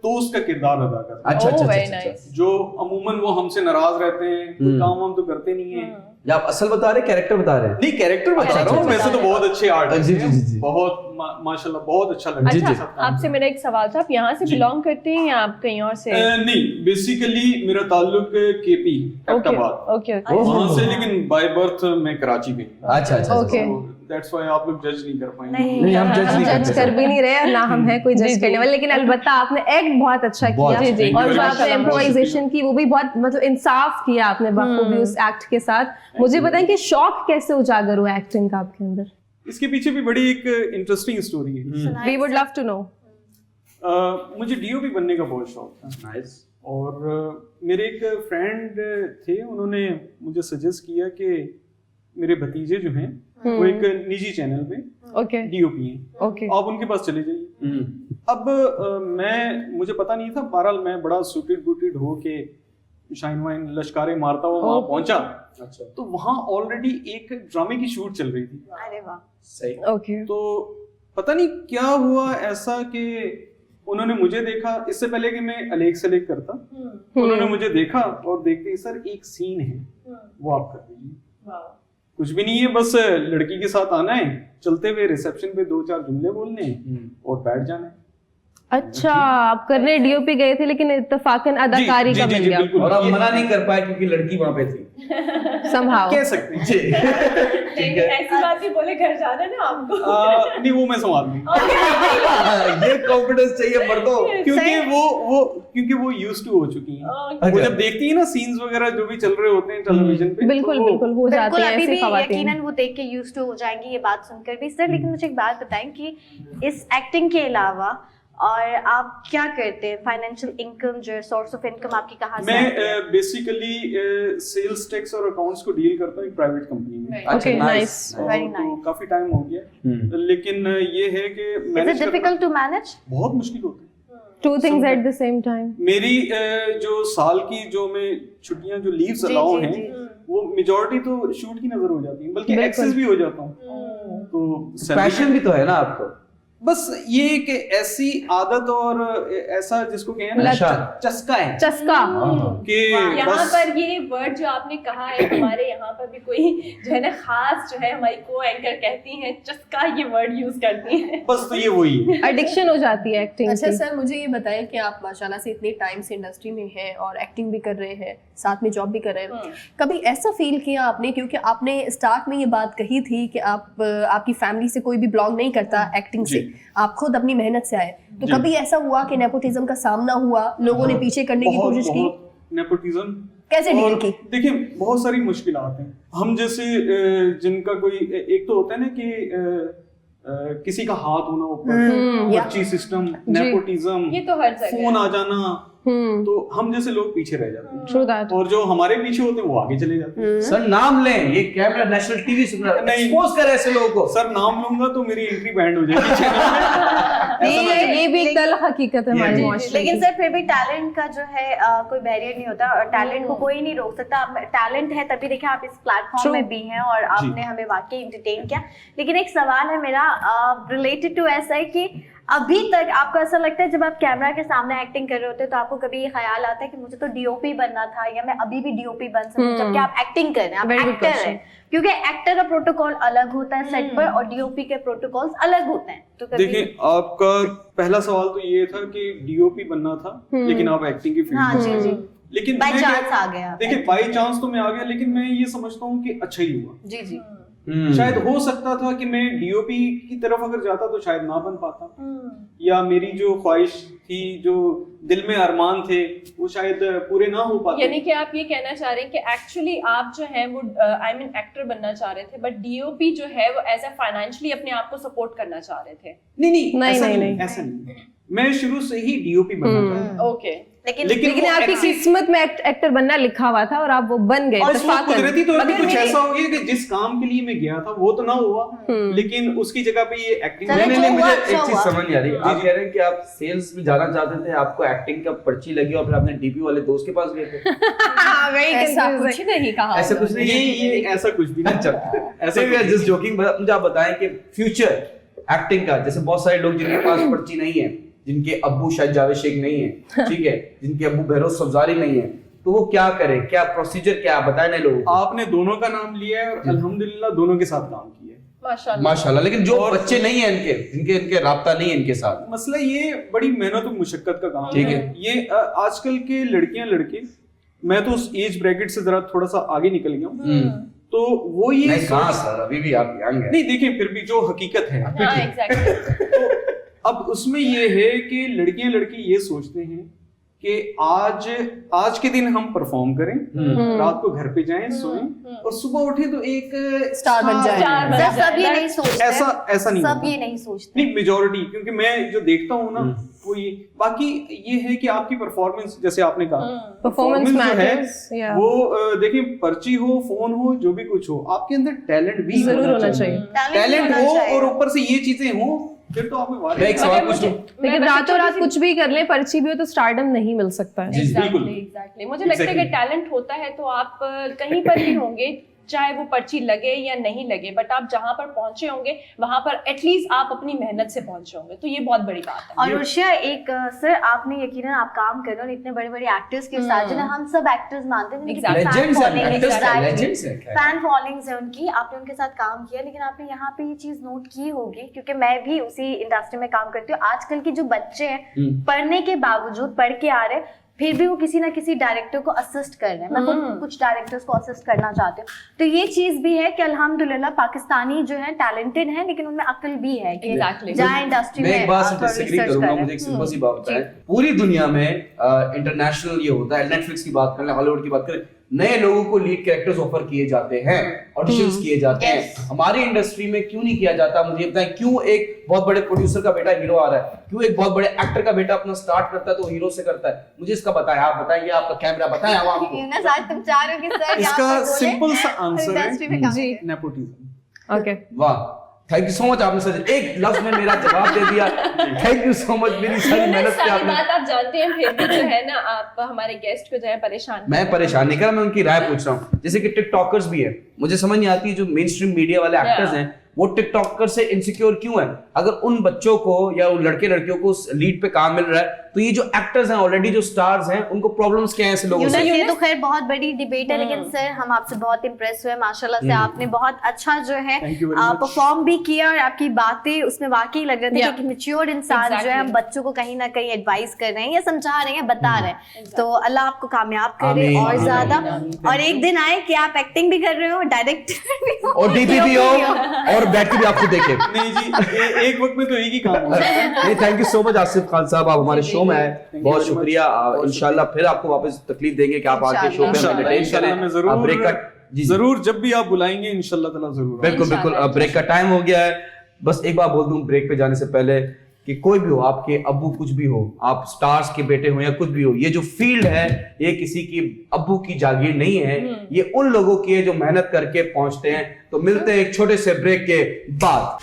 दोस्त का किरदार अदा कर रहा हूं। अच्छा। जो अमूमन वो हमसे नाराज रहते हैं, कोई काम हम तो करते नहीं है। या आप असल बता रहे, कैरेक्टर बता रहे हैं? नहीं, कैरेक्टर बता रहा हूँ। वैसे तो बहुत अच्छे आर्टिस्ट जी, हैं, जी, जी। बहुत माशाल्लाह बहुत अच्छा लगा। अच्छा, आपसे मेरा एक सवाल था, आप यहाँ से बिलोंग करते हैं या आप कहीं और से? नहीं, बेसिकली मेरा ताल्लुक केपी एबटाबाद ओके वहाँ से, लेकिन बाय बर्थ मैं कराची में। अच्छा। ओके। दैट्स व्हाई आप लोग जज नहीं कर पाएंगे। नहीं, हम जज नहीं जज करते। कर भी नहीं रहे और ना हम हैं कोई जज करने वाले, लेकिन अलबत्ता आपने एक्ट बहुत अच्छा बहुत किया। अच्छा, और जो आपने बहुत इम्प्रोवाइजेशन की वो भी बहुत मतलब इंसाफ किया आपने बखूबी उस एक्ट के साथ। मुझे बताएं कि शौक कैसे उजागर हुआ एक्टिंग का आपके अंदर? इसके पीछे भी बड़ी एक इंटरेस्टिंग स्टोरी है। We would love to know. मुझे डीओपी बनने का बहुत शौक था। नाइस। और मेरे एक फ्रेंड थे, उन्होंने मुझे सजेस्ट किया कि मेरे भतीजे जो हैं वो एक निजी चैनल पे ओके डीओपी हैं, ओके आप उनके पास चले जाइए। अब मुझे पता नहीं था, बहरहाल मैं बड़ा सूटेड बूटेड हो के शाइन वाइन लश्कारे मारता हुआ वहां पहुंचा। अच्छा, तो वहां ऑलरेडी एक ड्रामे की शूट चल रही थी। अरे वाह, सही। ओके। तो पता नहीं क्या हुआ ऐसा कि उन्होंने मुझे देखा, इससे पहले कि मैं अलेक सलेक करता, उन्होंने मुझे देखा और देखते ही सर एक सीन है वो आप कर दीजिए। कुछ भी नहीं है, बस लड़की के साथ आना है, चलते हुए रिसेप्शन पे 2-4 जुमले बोलने हैं और बैठ जाना है। अच्छा, आप करने डीओपी गए थे लेकिन इत्तेफाकन अदाकारी का बन गया। बिल्कुल। और आप मना नहीं कर पाए क्योंकि लड़की वहां पे थी। संभाव कह सकते हैं। ठीक है। ऐसी बात नहीं बोले, घर जाना ना आपको। नहीं, वो मैं संभाल लूंगा। ये कॉन्फिडेंस चाहिए मर्दों। क्योंकि वो यूज्ड टू हो चुकी हैं। वो जब देखती है ना सीन्स वगैरह जो भी चल रहे होते हैं टेलीविजन पे, बिल्कुल तो बिल्कुल हो जाती बिल्कुल है अभी ऐसे भी खवातीन। यकीनन वो देख के यूज्ड टू हो जाएंगी ये बात सुनकर भी। सर लेकिन मुझे एक बात बताएं कि इस एक्टिंग के अलावा और आप क्या करते हैं? फाइनेंशियल इनकम, जो सोर्स ऑफ इनकम आपकी कहाँ से आती है? मैं बेसिकली सेल्स टैक्स और अकाउंट्स को डील करता हूँ एक प्राइवेट कंपनी में। Okay, nice. Very तो nice. काफी टाइम हो गया, लेकिन ये है कि Is it manage difficult to manage? बहुत मुश्किल होता है। Two things at the same time. मेरी जो साल की जो मैं छुट्टियां जो लीव्स जी, अलाउ जी, हैं, जी। वो मेजॉरिटी तो शूट की नजर हो जाती है, बल्कि बिल्कुल। एक्सेस भी हो जाता हूँ। तो पैशन भी तो है ना आपको। बस ये कि ऐसी आदत और ऐसा जिसको कहें ना नशा। चस्का है चस्का। कि यहाँ बस पर ये वर्ड जो आपने कहा है, हमारे यहाँ पर भी कोई जो है ना खास जो है हमारी को एंकर कहती हैं चस्का, ये वर्ड यूज करती हैं। बस तो ये वही है। एडिक्शन हो जाती है एक्टिंग अच्छा की। सर, मुझे ये बताएं कि आप माशाल्लाह से इतने टाइम से इंडस्ट्री में हैं और एक्टिंग भी कर रहे हैं, साथ में जॉब भी कर रहे हैं, कभी ऐसा फील किया आपने, क्योंकि आपने स्टार्ट में ये बात कही थी कि आपकी फैमिली से कोई भी बिलोंग नहीं करता एक्टिंग से, आप खुद अपनी मेहनत से आए, तो कभी ऐसा हुआ कि नेपोटिज्म का सामना हुआ, लोगों ने पीछे करने की कोशिश की? नेपोटिज्म कैसे डील की? देखिए, बहुत सारी मुश्किलात हैं। हम जैसे जिनका कोई एक तो होता है ना कि किसी का हाथ होना ऊपर, पर्ची सिस्टम, नेपोटिज्म, ये तो हर जगह फोन आ जाना, तो हम जैसे लोग पीछे रह जाते हैं। True that. और जो हमारे पीछे होते हैं वो आगे चले जाते हैं। सर नाम लें, ये कैमरा नेशनल टीवी नहीं। एक्सपोज कर ऐसे लोगों को। सर नाम लूंगा तो मेरी एंट्री बैंड हो जाएगी चैनल में। ये भी एक तल हकीकत है हमारे मुआशरे लेकिन की। सर फिर भी टैलेंट का जो है कोई बैरियर नहीं होता और टैलेंट को कोई नहीं रोक सकता। टैलेंट है तभी देखिए आप इस प्लेटफॉर्म में भी हैं और आपने हमें वाकई एंटरटेन किया। लेकिन एक सवाल है मेरा रिलेटेड टू ऐसा है कि अभी तक आपको ऐसा लगता है जब आप कैमरा के सामने एक्टिंग कर रहे होते हैं तो आपको कभी ये ख्याल आता है कि मुझे तो डीओपी बनना था या मैं अभी भी डीओपी बन सकूं, जबकि आप एक्टिंग कर रहे हैं, आप Very good एक्टर question. हैं, क्योंकि एक्टर का प्रोटोकॉल अलग होता है सेट पर और डीओपी के प्रोटोकॉल्स अलग होते हैं। तो कभी देखिए, आपका पहला सवाल तो ये था कि डीओपी बनना था, लेकिन आप एक्टिंग की फील्ड हाँ में जी जी, लेकिन बाय मैं चांस आ गया। देखिए, बाय चांस तो मैं आ गया, लेकिन मैं ये समझता हूँ कि अच्छा ही हुआ। जी जी, शायद हो सकता था कि मैं डीओपी की तरफ अगर जाता तो शायद ना बन पाता, या मेरी जो ख्वाहिश थी, जो दिल में अरमान थे, वो शायद पूरे ना हो पाते। यानी कि आप ये कहना चाह रहे हैं कि एक्चुअली आप जो है वो एक्टर बनना चाह रहे थे, बट डीओपी जो है वो एज ए फाइनेंशियली अपने आप को सपोर्ट करना चाह रहे थे। नहीं, ऐसा नहीं। मैं शुरू से ही डीओपी बनना चाहता था। ओके, लेकिन आपकी किस्मत में एक्टर बनना लिखा हुआ था और आप वो बन गए। और कुदरती तौर पे कुछ ऐसा हो गया कि जिस काम के लिए मैं गया था वो तो ना हुआ, लेकिन उसकी जगह पे ये एक्टिंग। नहीं, मुझे एक चीज समझ नहीं आ रही। आप कह रहे हैं कि आप सेल्स में जाना चाहते थे, आपको एक्टिंग का पर्ची लगी और फिर आपने डीपी वाले दोस्त के पास गए थे? ऐसा कुछ नहीं कहा, ऐसा कुछ नहीं, ये ऐसा कुछ भी नहीं। अच्छा, ऐसे भी जस्ट जोकिंग। मुझे आप बताएं कि फ्यूचर एक्टिंग का, जैसे बहुत सारे लोग जिनके पास पर्ची नहीं है, जिनके अब्बू शायद जावेद शेख नहीं है, ठीक है, जिनके अब्बू बहरोज सब्जारी नहीं है, तो वो क्या करें, क्या प्रोसीजर क्या बताएं ना लोगों को। आपने दोनों का नाम लिया है और अल्हम्दुलिल्लाह दोनों के साथ काम किया है, माशाल्लाह। लेकिन जो बच्चे नहीं है इनके राब्ता नहीं है इनके साथ, मसला ये बड़ी मेहनत और मुशक्कत का काम ठीक है। ये आजकल के लड़कियां लड़के, मैं तो उस एज ब्रैकेट से जरा थोड़ा सा आगे निकल गया हूँ, तो वो ये नहीं कहां सर, अभी भी आप यंग हैं। नहीं, देखिए फिर भी जो हकीकत है, तो अब उसमें ये है कि लड़कियां लड़के ये सोचते हैं कि आज के दिन हम परफॉर्म करें, रात को घर पे जाएं, सोएं और सुबह उठे तो एक स्टार बन जाए। सब ये नहीं सोचते, ऐसा नहीं सब होता। ये नहीं सोचते। नहीं, मेजॉरिटी, क्योंकि मैं जो देखता हूँ ना वो ये, बाकी ये है कि आपकी परफॉर्मेंस, जैसे आपने कहा, परफॉर्मेंस जो है मैटर्स, वो देखिए, पर्ची हो, फोन हो, जो भी कुछ हो, आपके अंदर टैलेंट भी जरूर होना चाहिए। टैलेंट हो और ऊपर से ये चीजें हो, फिर तो आप में मैं एक सवाल पूछ लूं। लेकिन रातों रात कुछ भी कर ले, पर्ची भी हो तो स्टारडम नहीं मिल सकता है। एग्जैक्टली। मुझे लगता है कि टैलेंट होता है तो आप कहीं पर भी होंगे, चाहे वो पर्ची लगे या नहीं लगे, बट आप जहां पर पहुंचे होंगे वहां पर एटलीस्ट आप अपनी मेहनत से पहुंचे होंगे, तो ये बहुत बड़ी बात है। और उर्शिया, एक सर, आपने यकीनन आप काम कर रहे हो इतने बड़े बड़े एक्टर्स के साथ, जिन्हें हम सब एक्टर्स मानते हैं, फैन फॉलोइंग्स है उनकी, आपने उनके साथ काम किया, लेकिन आपने यहाँ पे ये चीज नोट की होगी, क्योंकि मैं भी उसी इंडस्ट्री में काम करती हूँ। आजकल के जो बच्चे हैं, पढ़ने के बावजूद पढ़ के आ रहे हैं, फिर भी वो किसी ना किसी डायरेक्टर को असिस्ट कर रहे हैं। मैं खुद कुछ डायरेक्टर्स को असिस्ट करना चाहती हूँ, तो ये चीज भी है कि अल्हम्दुलिल्लाह पाकिस्तानी जो है टैलेंटेड है, लेकिन उनमें अक्ल भी है कि जहाँ इंडस्ट्री में मैं एक बात से डिसएग्री करूंगा। मुझे एक सिंपल सी बात बताएं, पूरी दुनिया में इंटरनेशनल ये होता है, नेटफ्लिक्स की बात करें, हॉलीवुड की बात करें, नए लोगों को लीड कैरेक्टर्स ऑफर किए जाते हैं, ऑडिशंस किए जाते हैं। हमारी इंडस्ट्री में क्यों नहीं किया जाता? मुझे बताएं, क्यों एक बहुत बड़े प्रोड्यूसर का बेटा हीरो आ रहा है, क्यों एक बहुत बड़े एक्टर का बेटा अपना स्टार्ट करता है तो हीरो से करता है? मुझे इसका बताएं, आप बताएं, ये आपका कैमरा बताएं आवाम को। तुम चाह रहे हो कि सर इसका सिंपल सा आंसर है जी, नेपोटिज्म। ओके, वाह, थैंक यू सो मच, आपने सर एक लफ्ज में मेरा जवाब दे दिया। थैंक यू सो मच, मेरी सारी मेहनत से आपने। बात आप जानते हैं, फिर भी जो है ना, आप हमारे गेस्ट को जो है परेशान, मैं परेशान नहीं कर रहा, मैं उनकी राय पूछ रहा हूँ। जैसे कि टिकटॉकर्स भी है, मुझे समझ नहीं आती जो मेन स्ट्रीम मीडिया वाले एक्टर्स हैं, वो टिकटॉकर से इनसिक्योर क्यों है? अगर उन बच्चों को या उन लड़के लड़कियों को लीड पे काम मिल रहा है, तो ये जो एक्टर्स हैं ऑलरेडी, जो स्टार्स हैं, उनको प्रॉब्लम्स क्या है ऐसे लोगों से? ये तो खैर बहुत बड़ी डिबेट है, लेकिन सर हम आपसे बहुत इम्प्रेस हुए माशाल्लाह से। आपने बहुत अच्छा जो है परफॉर्म भी किया, और आपकी बातें उसमें वाकई लग रहा था कि मैच्योर इंसान जो है, हम बच्चों को कहीं ना कहीं एडवाइस कर रहे हैं या समझा रहे हैं, बता रहे हैं। तो अल्लाह आपको कामयाब करे और ज्यादा, और एक दिन आए कि आप एक्टिंग भी कर रहे हो, डायरेक्टर भी हो और डीपी भी हो और बैठ के भी आपको देखे। नहीं जी, एक वक्त में तो एक ही काम हो सकता है। नहीं, thank you so much Asif Khan साहब, आप हमारे शो में आए, बहुत शुक्रिया। इंशाल्लाह फिर आपको वापस तकलीफ देंगे कि आप आके शो पे एंटरटेन करें। ब्रेक का जरूर, जब भी आप बुलाएंगे इंशाल्लाह ताला जरूर। बिल्कुल बिल्कुल, ब्रेक का टाइम हो गया है। बस एक बात बोल दूं ब्रेक पे जाने से पहले कि कोई भी हो, आपके अब्बू कुछ भी हो, आप स्टार्स के बेटे हो या कुछ भी हो, ये जो फील्ड है ये किसी की अब्बू की जागीर नहीं है, ये उन लोगों की है जो मेहनत करके पहुंचते हैं। तो मिलते हैं एक छोटे से ब्रेक के बाद।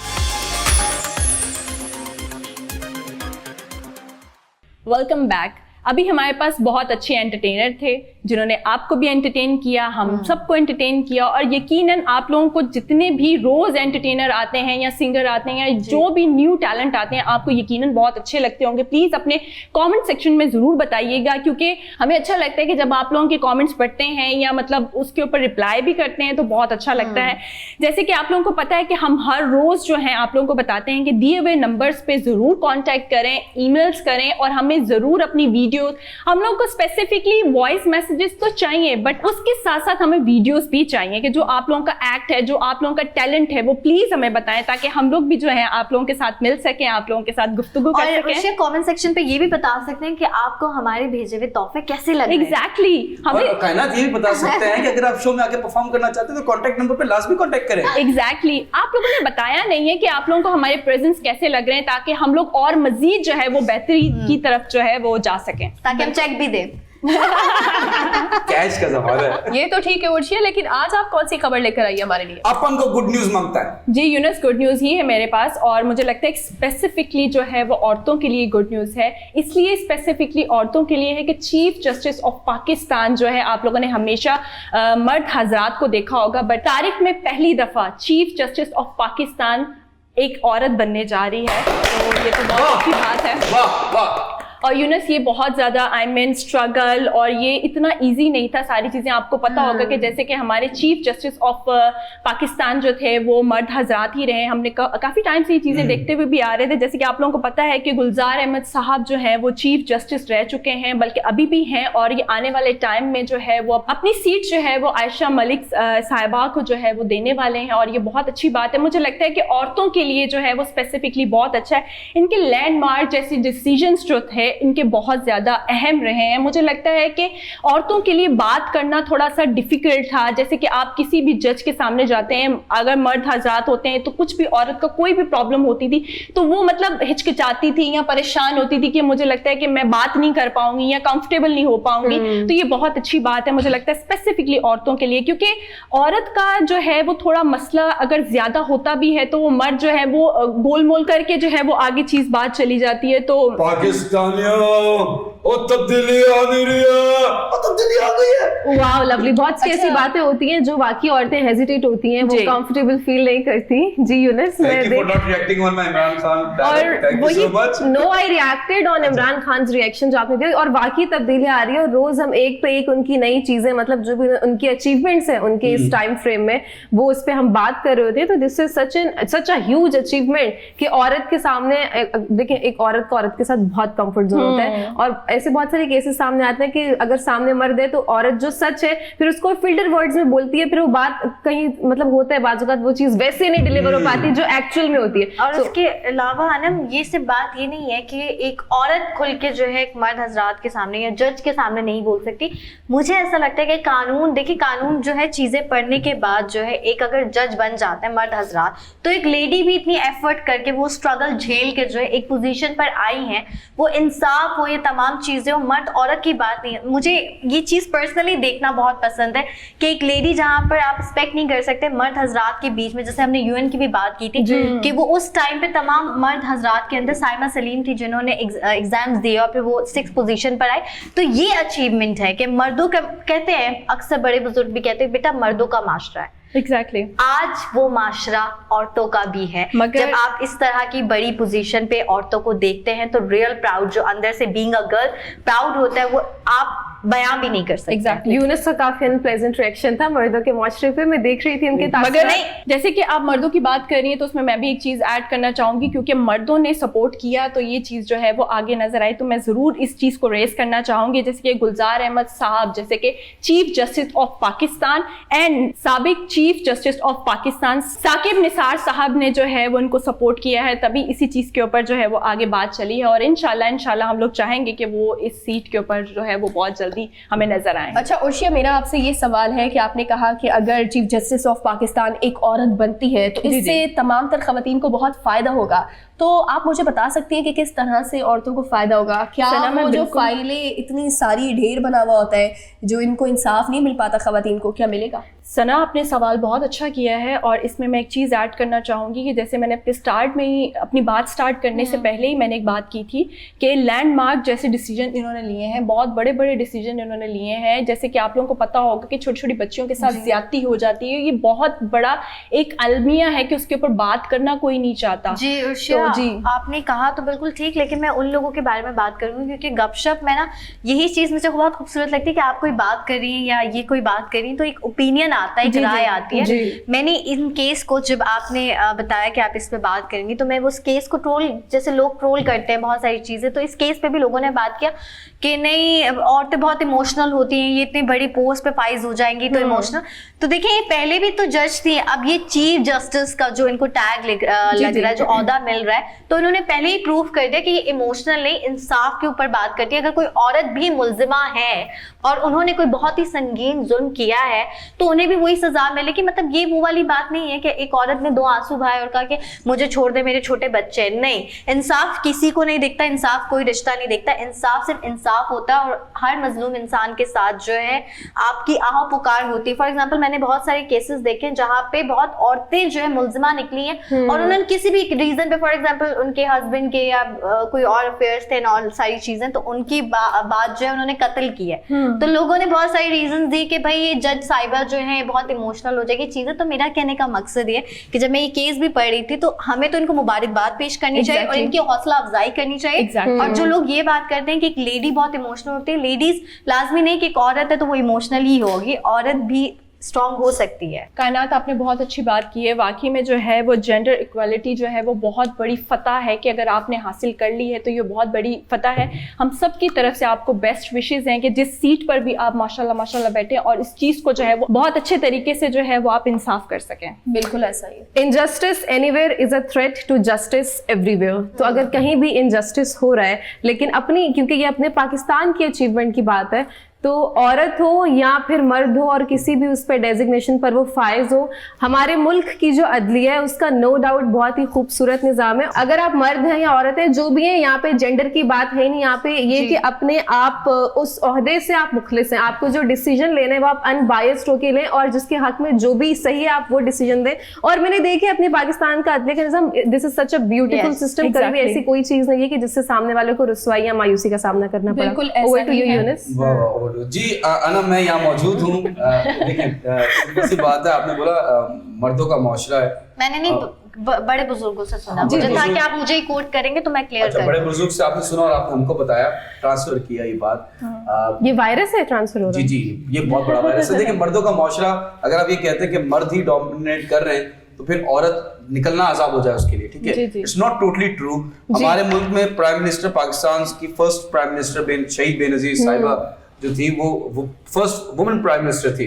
Welcome back. अभी हमारे पास बहुत अच्छे एंटरटेनर थे जिन्होंने आपको भी एंटरटेन किया, हम सबको एंटरटेन किया, और यकीनन आप लोगों को जितने भी रोज एंटरटेनर आते हैं या सिंगर आते हैं या जो भी न्यू टैलेंट आते हैं, आपको यकीनन बहुत अच्छे लगते होंगे। प्लीज अपने कमेंट सेक्शन में जरूर बताइएगा, क्योंकि हमें अच्छा लगता है कि जब आप लोगों के कमेंट्स पढ़ते हैं या मतलब उसके ऊपर रिप्लाई भी करते हैं तो बहुत अच्छा लगता है। जैसे कि आप लोगों को पता है कि हम हर रोज जो है आप लोगों को बताते हैं कि दिए हुए नंबर्स पे जरूर कॉन्टैक्ट करें, ईमेल्स करें, और हमें जरूर अपनी वीडियो वीडियोस, हम लोग को स्पेसिफिकली वॉइस मैसेजेस तो चाहिए, बट उसके साथ साथ हमें वीडियोस भी चाहिए कि जो आप लोगों का एक्ट है, जो आप लोगों का टैलेंट है, वो प्लीज हमें बताएं ताकि हम लोग भी जो है आप लोगों के साथ मिल सके, आप लोगों के साथ गुफ्तगू कर सकें। और कमेंट सेक्शन पे ये भी बता सकते हैं कि आपको हमारे भेजे हुए तोहफे कैसे लगे। एग्जैक्टली, हमें कायनात ये भी बता सकते हैं कि अगर आप शो में आके परफॉर्म करना चाहते हैं तो कॉन्टैक्ट नंबर पे लास्ट में कॉन्टैक्ट करें। एग्जैक्टली, आप लोगों ने बताया नहीं है कि आप लोगों को हमारे प्रेजेंस कैसे लग रहे हैं ताकि हम लोग और मजीद जो है वो बेहतरी की तरफ जो है वो जा सकें, ताकि हम चेक भी दें। कैश का सवाल है। ये तो ठीक है उर्शिया, लेकिन आज आप कौन सी खबर लेकर आई हमारे लिए? अपन को गुड न्यूज मांगता है। जी यूनुस, गुड न्यूज़ ही है मेरे पास, और मुझे लगता है स्पेसिफिकली जो है वो औरतों के लिए गुड न्यूज़ है। इसलिए स्पेसिफिकली औरतों के लिए है कि चीफ जस्टिस ऑफ पाकिस्तान जो है, आप लोगों ने हमेशा मर्द हजरात को देखा होगा, बट तारीख में पहली दफ़ा चीफ जस्टिस ऑफ पाकिस्तान एक औरत बनने जा रही है, तो ये तो बहुत अच्छी बात है। वाह वाह। और यूनुस, ये बहुत ज़्यादा आई मीन स्ट्रगल, और ये इतना इजी नहीं था सारी चीज़ें। आपको पता होगा कि जैसे कि हमारे चीफ जस्टिस ऑफ पाकिस्तान जो थे वो मर्द हजरात ही रहे। हमने काफ़ी टाइम से ये चीज़ें देखते हुए भी आ रहे थे। जैसे कि आप लोगों को पता है कि गुलजार अहमद साहब जो हैं वो चीफ जस्टिस रह चुके हैं, बल्कि अभी भी हैं, और ये आने वाले टाइम में जो है वो अपनी सीट जो है वो आयशा मलिक साहिबा को जो है वो देने वाले हैं, और ये बहुत अच्छी बात है। मुझे लगता है कि औरतों के लिए जो है वो स्पेसिफिकली बहुत अच्छा है। इनके लैंडमार्क जैसे डिसीजंस जो थे इनके बहुत ज़्यादा अहम रहे हैं। मुझे लगता है कि औरतों के लिए बात करना थोड़ा सा डिफ़िकल्ट था। जैसे कि आप किसी भी जज के सामने जाते हैं, अगर मर्द हजरात होते हैं तो कुछ भी औरत का कोई भी प्रॉब्लम होती थी तो वो मतलब हिचकिचाती थी या परेशान होती थी कि मुझे लगता है कि मैं बात नहीं कर पाऊंगी या कंफर्टेबल नहीं हो पाऊंगी। तो ये बहुत अच्छी बात है मुझे लगता है स्पेसिफिकली औरतों के लिए, क्योंकि औरत का जो है वो थोड़ा मसला अगर ज़्यादा होता भी है तो वो मर्द जो है वो गोल मोल करके जो है वो आगे चीज़ बात चली जाती है। तो पाकिस्तानियों, ओ तब्दीली आ नहीं रही है, ओ तब्दीली आ गई है। वाह लवली, बहुत सी ऐसी बातें होती हैं जो बाकी औरतें हेजिटेट होती हैं, वो जी। कंफर्टेबल फील नहीं करती। जी यूनुस, मैं Thank you for not reacting on my Imran Khan dialogue. और Thank you so much. No I reacted on Imran Khan reaction जो आपने दिया, और वाकई तब्दीली आ रही है, और रोज हम एक पे एक उनकी नई चीजें, मतलब जो भी उनकी अचीवमेंट्स हैं उनके इस टाइम फ्रेम में, वो उस पे हम बात कर रहे होते हैं। तो this is such a huge achievement कि औरत के सामने देखिए, एक औरत को औरत के साथ बहुत कंफर्ट जोन होता है, और ऐसे बहुत सारे केसेस सामने आते हैं कि अगर सामने मर्द है तो औरत जो सच है फिर उसको फिल्टर वर्ड्स में बोलती है, फिर वो बात कहीं मतलब होता है बाजुकात वो चीज वैसे नहीं डिलीवर हो पाती जो एक्चुअल में होती है। और उसके अलावा अनम, ये सिर्फ बात ये नहीं है कि एक औरत खुल के जो है एक मर्द हजरात के सामने या जज के सामने नहीं बोल सकती। मुझे ऐसा लगता है कि कानून, देखिए कानून जो है चीजें पढ़ने के बाद जो है एक अगर जज बन जाते हैं मर्द हजरात, तो एक लेडी भी इतनी एफर्ट करके वो स्ट्रगल झेल के जो है एक पोजीशन पर आई है, वो इंसाफ हो, ये तमाम चीजें हो, मर्द औरत की बात नहीं है। मुझे ये चीज पर्सनली देखना बहुत पसंद है कि एक लेडी जहां पर आप एक्सपेक्ट नहीं कर सकते मर्द हजरात के बीच में, जैसे हमने यूएन की भी बात की थी कि वो उस टाइम पे तमाम मर्द हजरात के अंदर साइमा सलीम थी जिन्होंने एग्जाम्स दिए और फिर वो 6th पोजीशन पर आए। तो ये अचीवमेंट है कि मर्दों का, कहते हैं अक्सर बड़े बुजुर्ग भी कहते हैं बेटा मर्दों का माशरा है, एग्जैक्टली आज वो माशरा औरतों का भी है। मगर जब आप इस तरह की बड़ी पोजीशन पे औरतों को देखते हैं तो रियल प्राउड, जो अंदर से बीइंग अ गर्ल प्राउड होता है, वो आप बयां भी नहीं कर सकते। एग्जैक्टली यूनुस का काफी अनप्लेजेंट रिएक्शन था मर्दों के मुआशरे पे, मैं देख रही थी उनके मगर नहीं, जैसे कि आप मर्दों की बात कर रही हैं तो उसमें मैं भी एक चीज़ ऐड करना चाहूँगी, क्योंकि मर्दों ने सपोर्ट किया तो ये चीज़ जो है वो आगे नजर आई, तो मैं ज़रूर इस चीज़ को रेस करना चाहूँगी। जैसे कि गुलजार अहमद साहब, जैसे कि chief justice of Pakistan and साबिक chief justice of Pakistan Saqib Nisar साहब ने जो है वो उनको सपोर्ट किया है, तभी इसी चीज़ के ऊपर जो है वो आगे बात चली है, और इंशाल्लाह हम लोग चाहेंगे कि वो इस सीट के ऊपर जो है वो बहुत जल्दी हमें नजर आए। अच्छा उर्शिया, मेरा आपसे ये सवाल है कि आपने कहा कि अगर चीफ जस्टिस ऑफ पाकिस्तान एक औरत बनती है तो इससे तमाम तर खवातीन को बहुत फायदा होगा, तो आप मुझे बता सकती हैं कि किस तरह से औरतों को फायदा होगा? क्या वो जो फाइलें इतनी सारी ढेर बना हुआ होता है जो इनको इंसाफ नहीं मिल पाता खवातीन को, क्या मिलेगा? सना, आपने सवाल बहुत अच्छा किया है, और इसमें मैं एक चीज़ ऐड करना चाहूँगी कि जैसे मैंने अपने स्टार्ट में ही, अपनी बात स्टार्ट करने से पहले ही मैंने एक बात की थी कि लैंडमार्क जैसे डिसीजन इन्होंने लिए हैं, बहुत बड़े बड़े डिसीजन इन्होंने लिए हैं। जैसे कि आप लोगों को पता होगा कि छोटी छोटी बच्चियों के साथ ज्यादती हो जाती है, ये बहुत बड़ा एक अलमिया है कि उसके ऊपर बात करना कोई नहीं चाहता। जी उर्शिया, जी आपने कहा तो बिल्कुल ठीक, लेकिन मैं उन लोगों के बारे में बात करूंगी क्योंकि गपशप में ना यही चीज़ मुझे बहुत खूबसूरत लगती है कि आप कोई बात कर रही हैं या ये कोई बात कर रही हैं तो एक ओपिनियन आता है, एक राय आती है। मैंने इन केस को, जब आपने बताया कि आप इस पे बात करेंगी, तो मैं उस केस को ट्रोल, जैसे लोग ट्रोल करते हैं बहुत सारी चीजें, तो इस केस पे भी लोगों ने बात किया कि नहीं औरतें बहुत इमोशनल होती हैं, ये इतनी बड़ी पोस्ट पे फाइज हो जाएंगी तो इमोशनल। तो देखिए ये पहले भी तो जज थी, अब ये चीफ जस्टिस का जो इनको टैग लग रहा है, जो औहदा मिल रहा है, तो इन्होंने पहले ही प्रूव कर दिया कि ये इमोशनल नहीं, इंसाफ के ऊपर बात करती है। अगर कोई औरत भी मुल्जिमा है और उन्होंने कोई बहुत ही संगीन जुल्म किया है तो उन्हें भी वही सजा मिले। कि मतलब ये वो वाली बात नहीं है कि एक औरत ने 2 आंसू बहाए और कहा कि मुझे छोड़ दे, मेरे छोटे बच्चे हैं। नहीं, इंसाफ किसी को नहीं दिखता, इंसाफ कोई रिश्ता नहीं दिखता, इंसाफ सिर्फ इंसाफ होता है। और हर मजलूम इंसान के साथ जो है आपकी आह पुकार होती है। फॉर एग्जाम्पल मैंने बहुत सारे केसेस देखे जहां पे बहुत औरतें जो है मुल्जिमा निकली हैं और उन्होंने किसी भी रीजन पे, फॉर एग्जाम्पल उनके हस्बैंड के या कोई और अफेयर्स थे और सारी चीजें, तो उनकी बात जो है उन्होंने कत्ल की है। तो लोगों ने बहुत सारी रीजन दी कि भाई ये जज साहिबा जो है बहुत इमोशनल हो जाएगी चीजें। तो मेरा कहने का मकसद ये कि जब मैं ये केस भी पढ़ रही थी तो हमें तो इनको मुबारकबाद पेश करनी चाहिए और इनकी हौसला अफजाई करनी चाहिए। और जो लोग ये बात करते हैं कि एक लेडी बहुत इमोशनल होती है, लेडीज लाजमी नहीं कि एक औरत है तो वो इमोशनल ही होगी, औरत भी स्ट्रॉन्ग हो सकती है। कायनात, आपने बहुत अच्छी बात की है। वाकई में जो है वो जेंडर इक्वालिटी जो है वो बहुत बड़ी फतह है कि अगर आपने हासिल कर ली है तो ये बहुत बड़ी फतह है। हम सब की तरफ से आपको बेस्ट विशेज़ हैं कि जिस सीट पर भी आप माशाल्लाह माशाल्लाह बैठे और इस चीज़ को जो है वो बहुत अच्छे तरीके से जो है वो आप इंसाफ कर सकें। बिल्कुल ऐसा ही। Injustice anywhere is a threat to justice everywhere. तो अगर कहीं भी इनजस्टिस हो रहा है, लेकिन अपनी, क्योंकि ये अपने पाकिस्तान की अचीवमेंट की बात है, तो औरत हो या फिर मर्द हो और किसी भी उस पर डेजिग्नेशन पर वो फायज हो, हमारे मुल्क की जो अदलिया है उसका नो डाउट बहुत ही खूबसूरत निज़ाम है। अगर आप मर्द हैं या औरत हैं, जो भी हैं, यहाँ पे जेंडर की बात है नहीं। यहाँ पे ये कि अपने आप उस ओहदे से आप मुखलिस हैं, आपको जो डिसीजन लेने हैं वो आप अनबायस्ड होके लें और जिसके हक में जो भी सही है आप वो डिसीजन दें। और मैंने देखे अपने पाकिस्तान का अदलिया का निज़ाम, this is such a beautiful system. कभी ऐसी कोई चीज नहीं है कि जिससे सामने वाले को रुसवाई या मायूसी का सामना करना पड़ा। बिल्कुल ओवर टू यू यूनिस। जी अना, मैं यहाँ मौजूद हूँ। देखिए सी बात है, आपने बोला मर्दों का मुआशरा है। मैंने नहीं बड़े बुजुर्गों से सुना, मुझे था कि आप मुझे ही कोट करेंगे तो मैं क्लियर अच्छा, बड़े बुजुर्ग से आपने सुना और आपने हमको बताया, ट्रांसफर किया ये बात। ये वायरस है, ट्रांसफर हो रहा है। जी, ये बहुत बड़ा वायरस है। देखिए मर्दों का मुआशरा, अगर आप ये कहते हैं कि मर्द ही डोमिनेट कर रहे हैं तो फिर औरत निकलना आजाब हो जाए उसके लिए, ठीक है। It's not totally true. हमारे मुल्क में प्राइम मिनिस्टर, पाकिस्तान की फर्स्ट प्राइम मिनिस्टर शहीद बेनजीर साहिबा जो थी वो फर्स्ट वुमेन प्राइम मिनिस्टर थी।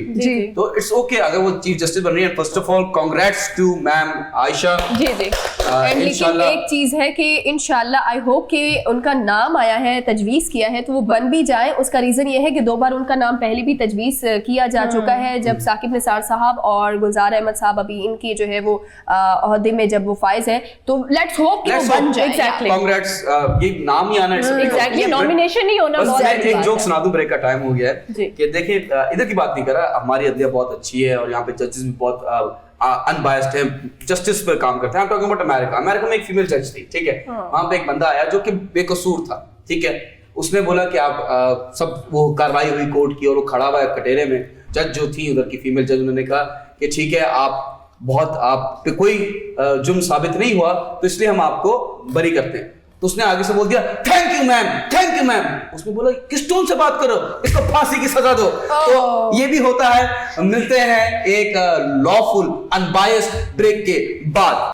तो इट्स ओके अगर वो चीफ जस्टिस बन रही है। First of all congrats to ma'am Ayesha. Ji. लेकिन एक चीज है कि इंशाल्लाह आई होप कि उनका नाम आया है, तजवीज किया है, तो वो बन भी जाए। उसका रीजन ये है कि 2 बार उनका नाम पहले भी तजवीज किया जा चुका है, जब साकिब निसार साहब और गुलजार अहमद साहब अभी इनकी जो है वो ओहदे में जब वो फाइज है, तो लेट्स होप कि वो बन जाए। Exactly, congrats. ये नाम ही आना, एग्जैक्टली, नॉमिनेशन ही होना बहुत बड़ी बात है। एक जोक सुना दूं, ब्रेक का टाइम हो गया है कि देखिए इधर की बात नहीं कर रहा, हमारी अदलिया बहुत अच्छी है और यहाँ पे जजेस भी बहुत अनबायस्ड है, जस्टिस पर काम करते हैं। I'm talking about America. America में एक फीमेल जज थी, ठीक है। वहां पे एक बंदा आया जो कि बेकसूर था, ठीक है। उसने बोला कि आप सब वो कार्रवाई हुई कोर्ट की और वो खड़ा हुआ है कटेरे में। जज जो थी उधर की फीमेल जज, उन्होंने कहा कि ठीक है, आप पे कोई जुर्म साबित नहीं हुआ तो इसलिए हम आपको बरी करते हैं। तो उसने आगे से बोल दिया thank you ma'am, thank you ma'am. उसने बोला किस टोन से बात करो, इसको फांसी की सजा दो। तो ये भी होता है। मिलते हैं एक लॉफुल अनबायस्ड ब्रेक के बाद।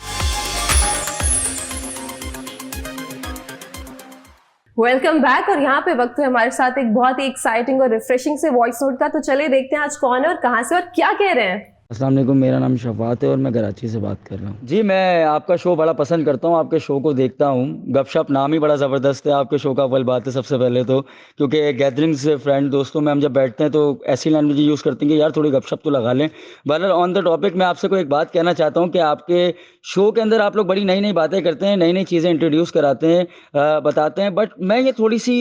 Welcome back. और यहाँ पे वक्त है हमारे साथ एक बहुत ही एक्साइटिंग और रिफ्रेशिंग से वॉइस नोट का। तो चलिए देखते हैं आज कौन है और कहाँ से और क्या कह रहे हैं। अस्सलाम वालेकुम, मेरा नाम शफात है और मैं कराची से बात कर रहा हूँ। जी, मैं आपका शो बड़ा पसंद करता हूँ, आपके शो को देखता हूँ। गपशप नाम ही बड़ा ज़बरदस्त है आपके शो का। अव्वल बात है सबसे पहले तो, क्योंकि गैदरिंग्स से फ्रेंड दोस्तों में हम जब बैठते हैं तो ऐसी लैंग्वेज यूज़ करते हैं कि यार थोड़ी गपशप तो लगा लें। बहरहाल ऑन द टॉपिक मैं आपसे कोई एक बात कहना चाहता हूँ कि आपके शो के अंदर आप लोग बड़ी नई नई बातें करते हैं, नई नई चीज़ें इंट्रोड्यूस कराते हैं, बताते हैं। बट मैं ये थोड़ी सी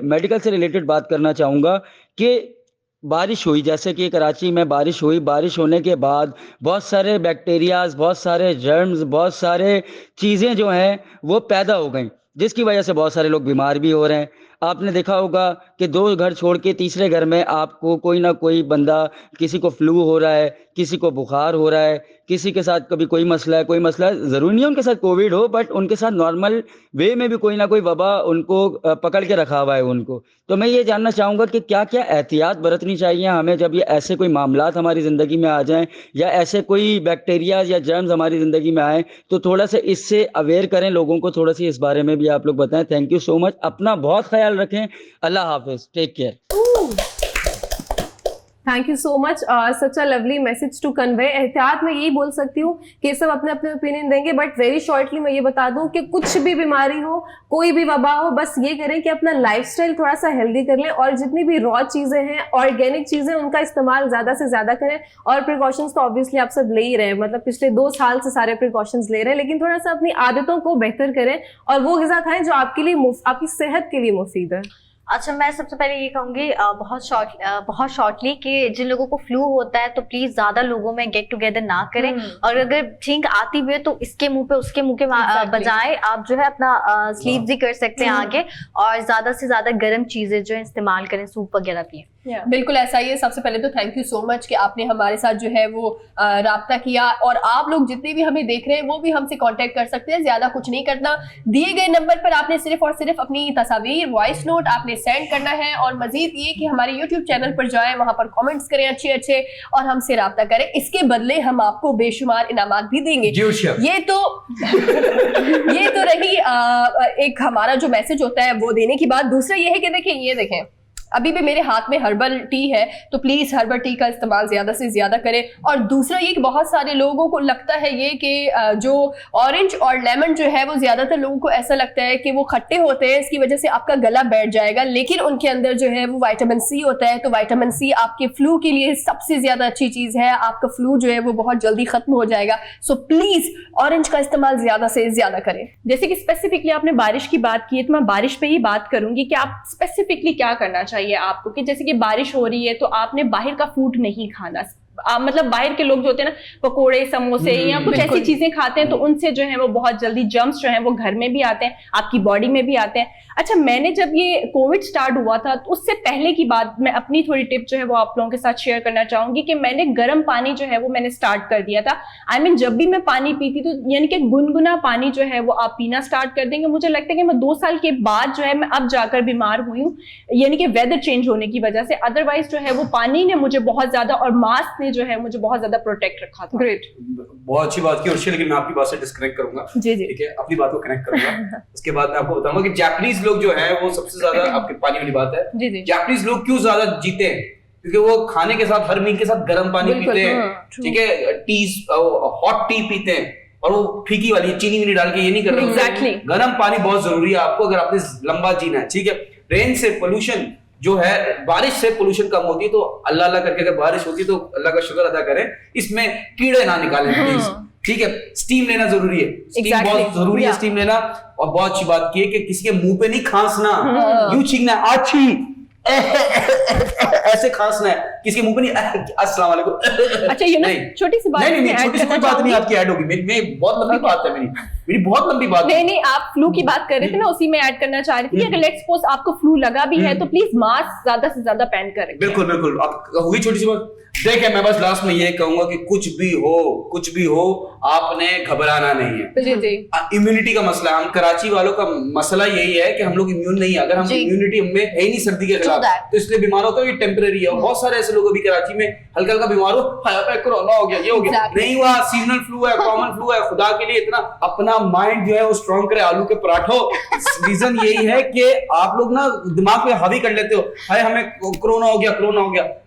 मेडिकल से रिलेटेड बात करना चाहूँगा कि बारिश हुई, जैसे कि कराची में बारिश हुई, बारिश होने के बाद बहुत सारे बैक्टीरियाज, बहुत सारे जर्म्स, बहुत सारे चीज़ें जो हैं वो पैदा हो गई, जिसकी वजह से बहुत सारे लोग बीमार भी हो रहे हैं। आपने देखा होगा कि 2 घर छोड़ के तीसरे घर में आपको कोई ना कोई बंदा, किसी को फ्लू हो रहा है, किसी को बुखार हो रहा है, किसी के साथ कभी कोई मसला है, ज़रूरी नहीं है उनके साथ कोविड हो, बट उनके साथ नॉर्मल वे में भी कोई ना कोई वबा उनको पकड़ के रखा हुआ है उनको। तो मैं ये जानना चाहूँगा कि क्या क्या एहतियात बरतनी चाहिए हमें जब ये ऐसे कोई मामलात हमारी ज़िंदगी में आ जाएं, या ऐसे कोई बैक्टीरिया या जर्म्स हमारी ज़िंदगी में आएँ, तो थोड़ा सा इससे अवेयर करें लोगों को, थोड़ा सा इस बारे में भी आप लोग बताएं। थैंक यू सो मच, अपना बहुत ख्याल रखें, अल्लाह हाफिज़, take care. Thank you so much, such a lovely message to convey. एहतियात में यही बोल सकती हूँ कि सब अपने अपने ओपिनियन देंगे, बट वेरी शॉर्टली मैं ये बता दूं कि कुछ भी बीमारी हो, कोई भी वबा हो, बस ये करें कि अपना लाइफस्टाइल थोड़ा सा हेल्दी कर लें, और जितनी भी रॉ चीजें हैं, ऑर्गेनिक चीजें, उनका इस्तेमाल ज्यादा से ज्यादा करें। और प्रिकॉशंस तो ऑब्वियसली आप सब ले ही रहे हैं, मतलब पिछले 2 साल से सारे प्रिकॉशंस ले रहे हैं, लेकिन थोड़ा सा अपनी आदतों को बेहतर करें और वो ग़िज़ा खाएं जो आपके लिए आपकी सेहत के लिए मुफीद है। अच्छा, मैं सबसे पहले ये कहूँगी बहुत शॉर्टली कि जिन लोगों को फ्लू होता है तो प्लीज ज्यादा लोगों में गेट टुगेदर ना करें, और अगर छींक आती भी है तो इसके मुंह पे उसके मुंह के बजाय आप जो है अपना स्लीव भी कर सकते हैं आगे, और ज्यादा से ज्यादा गर्म चीजें जो है इस्तेमाल करें, सूप वगैरह पिए। बिल्कुल ऐसा ही है। सबसे पहले तो थैंक यू सो मच कि आपने हमारे साथ जो है वो राब्ता किया, और आप लोग जितने भी हमें देख रहे हैं वो भी हमसे कांटेक्ट कर सकते हैं। ज्यादा कुछ नहीं करना, दिए गए नंबर पर आपने सिर्फ और सिर्फ अपनी तस्वीर, वॉइस नोट आपने सेंड करना है, और मजीद ये कि हमारे यूट्यूब चैनल पर जाएं, वहां पर कमेंट्स करें अच्छे अच्छे और हमसे राब्ता करें। इसके बदले हम आपको बेशुमार इनामात भी देंगे। ये तो रही एक हमारा जो मैसेज होता है वो देने की बात। दूसरा ये है कि देखिए, ये देखें, अभी भी मेरे हाथ में हर्बल टी है, तो प्लीज हर्बल टी का इस्तेमाल ज्यादा से ज्यादा करें। और दूसरा ये कि बहुत सारे लोगों को लगता है ये कि जो ऑरेंज और लेमन जो है वो ज्यादातर लोगों को ऐसा लगता है कि वो खट्टे होते हैं, इसकी वजह से आपका गला बैठ जाएगा, लेकिन उनके अंदर जो है वो विटामिन सी होता है। तो विटामिन सी आपके फ्लू के लिए सबसे ज्यादा अच्छी चीज है, आपका फ्लू जो है वो बहुत जल्दी खत्म हो जाएगा। सो प्लीज ऑरेंज का इस्तेमाल ज्यादा से ज्यादा करें। जैसे कि स्पेसिफिकली आपने बारिश की बात की है, तो मैं बारिश पे ही बात करूंगी कि आप स्पेसिफिकली क्या करना चाहिए आपको, कि जैसे कि बारिश हो रही है तो आपने बाहर का फूड नहीं खाना। मतलब बाहर के लोग जो होते हैं ना, पकोड़े, समोसे या कुछ ऐसी चीजें खाते हैं, तो उनसे जो है वो बहुत जल्दी जर्म्स जो है वो घर में भी आते हैं, आपकी बॉडी में भी आते हैं। अच्छा, मैंने जब ये कोविड स्टार्ट हुआ था तो उससे पहले की बात मैं अपनी थोड़ी टिप जो है वो आप लोगों के साथ शेयर करना चाहूंगी कि मैंने गर्म पानी जो है वो मैंने स्टार्ट कर दिया था। जब भी मैं पानी पीती तो यानी कि गुनगुना पानी जो है वो आप पीना स्टार्ट कर देंगे। मुझे लगता है कि मैं 2 साल के बाद जो है मैं अब जाकर बीमार हुई हूँ, यानी कि वेदर चेंज होने की वजह से। अदरवाइज जो है वो पानी ने मुझे बहुत ज्यादा, और मास्क ने जो है मुझे बहुत ज्यादा प्रोटेक्ट रखा था। ग्रेट, बहुत अच्छी बात की अर्शी, लेकिन मैं आपकी बात से डिस्कनेक्ट करूंगा। जी जी, ठीक है, अपनी बात को कनेक्ट करूंगा। उसके बाद मैं आपको बताऊंगा कि जापानीज लोग जो है वो सबसे ज्यादा, आपके पानी वाली बात है, जी जी, जापानीज लोग क्यों ज्यादा जीते हैं, क्योंकि वो खाने के साथ, हर मील के साथ गर्म पानी पीते हैं। ठीक है, हॉट टी पीते हैं, और वो फीकी वाली चीनी वीनी डाल के ये नहीं कर रहे। Exactly. गर्म पानी बहुत जरूरी है आपको, अगर आपने लंबा जीना है। ठीक है, रेन से पोल्यूशन जो है, बारिश से पोल्यूशन कम होती है, तो अल्लाह अल्लाह करके अगर बारिश होती है तो अल्लाह का शुक्र अदा करें, इसमें कीड़े ना निकालें प्लीज। ठीक है, स्टीम लेना जरूरी है, स्टीम बहुत जरूरी है, स्टीम लेना। और बहुत अच्छी बात की है कि किसी के मुंह पे नहीं खांसना, यूं छींकना है, आछी ऐसे खांसना है, किसी के मुंह पे नहीं, अस्सलाम वालेकुम। अच्छा, छोटी सी बात, नहीं, छोटी सी कोई बात नहीं आपकी ऐड होगी, मेरी बहुत लंबी बात है, मेरी बहुत लंबी बात है। नहीं, आप फ्लू की बात कर रहे थे ना, उसी में ऐड करना चाह रही थी कि अगर लेट्स सपोज आपको फ्लू लगा भी है तो प्लीज मास्क ज्यादा से ज्यादा पहन कर रखें। बिल्कुल, आप होगी छोटी सी बात। देखिए, मैं बस लास्ट में ये कहूंगा कि कुछ भी हो आपने घबराना नहीं है। जी जी, इम्यूनिटी का मसला है, हम कराची वालों का मसला यही है कि हम लोग इम्यून नहीं है। अगर हम इम्यूनिटी हमें है ही नहीं सर्दी के खिलाफ, तो इसलिए बीमार होता है, ये टेम्परेरी है। बहुत सारे ऐसे लोग अभी कराची में हल्का हल्का बीमार हो, कोरोना हो गया, ये हो गया, नहीं हुआ, सीजनल फ्लू है, कॉमन फ्लू है। खुदा के लिए इतना अपना माइंड जो है वो स्ट्रॉन्ग करे, आलू के पराठों। रीजन यही है कि आप लोग ना दिमाग पे हावी कर लेते हो, हाय हमें कोरोना हो गया,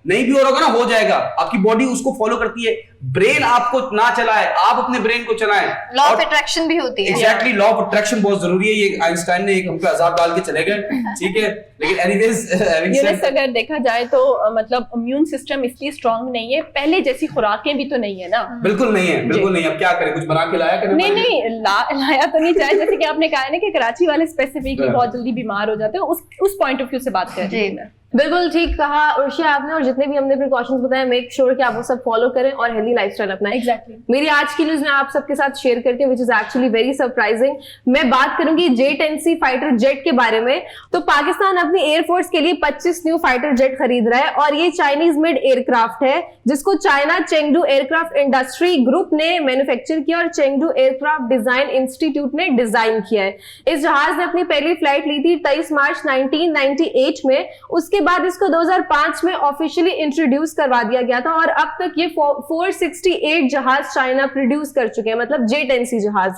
नहीं भी हो रहा होगा ना, हो जाएगा। आपकी बॉडी उसको फॉलो करती है, ब्रेन आपको ना चलाए, आप अपने ब्रेन को चलाएं। लॉ ऑफ अट्रैक्शन भी होती है। एग्जैक्टली, लॉ ऑफ अट्रैक्शन बहुत जरूरी है। ये आइंस्टाइन ने एक हम पे अजाब डाल के चले गए। ठीक है, लेकिन एनीवेज अगर देखा जाए तो मतलब इम्यून सिस्टम इसलिए स्ट्रांग नहीं है, पहले जैसी खुराकें भी तो नहीं है ना। बिल्कुल नहीं है। अब क्या करें, कुछ बना के लाया करें? नहीं, लाया तो नहीं चाहिए। जैसे कि आपने कहा है ना कि कराची वाले स्पेसिफिकली बहुत जल्दी बीमार हो जाते हैं, उस पॉइंट ऑफ व्यू से बात कर रही हूं मैं। बिल्कुल ठीक कहा उर्शी आपने, और जितने भी हमने प्रिकॉशंस बताए मेक श्योर कि आप वो सब फॉलो करें और हेल्दी लाइफस्टाइल अपनाएं। Exactly. मेरी आज की न्यूज में आप सबके साथ शेयर करके which is actually very surprising, मैं बात करूंगी J-10C फाइटर जेट के बारे में। तो पाकिस्तान अपनी एयरफोर्स के लिए 25 न्यू फाइटर जेट खरीद रहा है और ये चाइनीज मेड एयरक्राफ्ट है जिसको China Chengdu aircraft industry group ने मैन्युफैक्चर किया और चेंगडू एयरक्राफ्ट डिजाइन इंस्टीट्यूट ने डिजाइन किया है। इस जहाज ने अपनी पहली फ्लाइट ली थी 23 मार्च 1998 में। उसके बाद इसको 2005 में ऑफिशियली इंट्रोड्यूस करवा दिया गया था और अब तक ये 468 जहाज चाइना प्रोड्यूस कर चुके हैं, मतलब J-10C जहाज,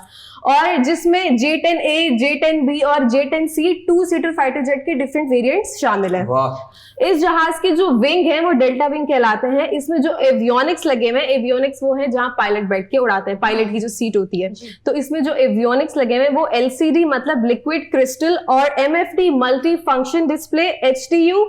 और जिसमें J-10A, J-10B और J-10C 2-सीटर फाइटर जेट के डिफरेंट वेरिएंट्स शामिल है। इस जहाज के जो विंग है वो डेल्टा विंग कहलाते हैं। इसमें जो एवियोनिक्स लगे हुए हैं, एवियोनिक्स वो है जहां पायलट बैठ के उड़ाते हैं, पायलट की जो सीट होती है, तो इसमें जो एवियोनिक्स लगे हुए हैं वो LCD मतलब लिक्विड क्रिस्टल और MFD multi function display, HDU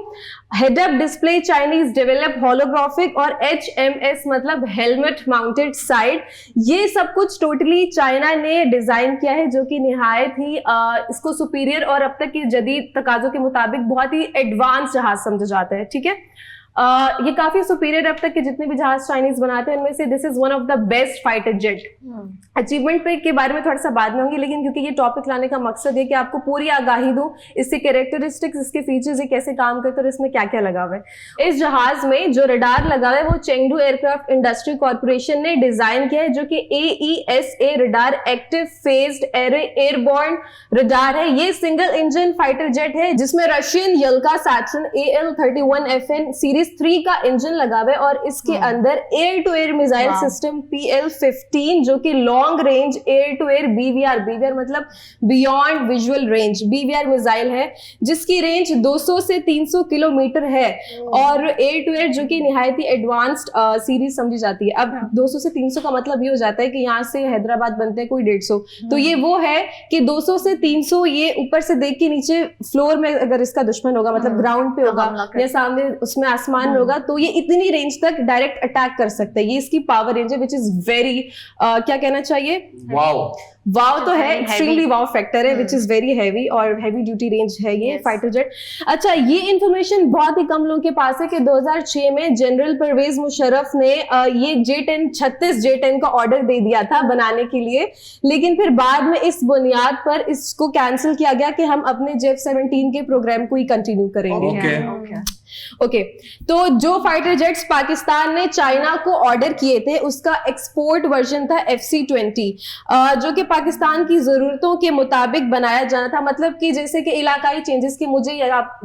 head up display, Chinese develop holographic और HMS मतलब हेलमेट माउंटेड साइड, ये सब कुछ टोटली चाइना ने डिजाइन किया है जो कि निहायत ही इसको सुपीरियर और अब तक के जदीद तकाजों के मुताबिक बहुत ही एडवांस जहाज समझे जाते हैं। ठीक है, ये काफी सुपीरियर अब तक के जितने भी जहाज चाइनीज बनाते हैं उनमें से this is one of the best fighter jet. Achievement पे के बारे में थोड़ा सा बाद में होंगी, लेकिन क्योंकि ये टॉपिक लाने का मकसद है कि आपको पूरी आगाही दूं इसके कैरेक्टरिस्टिक्स, इसके फीचर्स, ये कैसे काम करते हैं और इसमें क्या क्या लगा हुआ है। इस जहाज में जो रडार लगा हुआ है वो चेंगडू एयरक्राफ्ट इंडस्ट्री कॉर्पोरेशन ने डिजाइन किया है जो कि AESA radar active phased airborne radar है। ये सिंगल इंजन फाइटर जेट है जिसमें रशियन यल्का सैटर्न AL-31FN सीरीज 3 का इंजन लगा हुआ है और इसके अंदर air to air missile system PL-15 जो कि long range air to air BVR मतलब beyond visual range BVR missile है जिसकी रेंज 200 से 300 किलोमीटर है और एयर टू एयर जो कि निहायत ही एडवांस्ड सीरीज समझी जाती है। अब 200 से 300 का मतलब ये हो जाता है कि यहाँ से हैदराबाद बनते हैं कोई 150, तो ये वो है कि 200 से 300 ये ऊपर से देख के नीचे फ्लोर में अगर इसका दुश्मन होगा मतलब ग्राउंड पे होगा या सामने उसमें आसमान में होगा तो ये इतनी रेंज तक डायरेक्ट अटैक कर सकता है। ये इसकी पावर रेंज है विच इज वेरी क्या कहना चाहिए, वाव तो है, एक्सट्रीमली वाव फैक्टर है विच इज वेरी हैवी और हैवी ड्यूटी रेंज है ये फाइटर जेट। अच्छा, ये इंफॉर्मेशन बहुत ही कम लोगों के पास है कि 2006 में जनरल परवेज मुशर्रफ ने ये J-10 J-10 का ऑर्डर दे दिया था बनाने के लिए, लेकिन फिर बाद में इस बुनियाद पर इसको कैंसिल किया गया कि हम अपने J-17 के प्रोग्राम को ही कंटिन्यू करेंगे। ओके, तो जो फाइटर जेट्स पाकिस्तान ने चाइना को ऑर्डर किए थे उसका एक्सपोर्ट वर्जन था FC-20 जो कि पाकिस्तान की जरूरतों के मुताबिक बनाया जाना था। मतलब कि जैसे कि इलाकाई चेंजेस की मुझे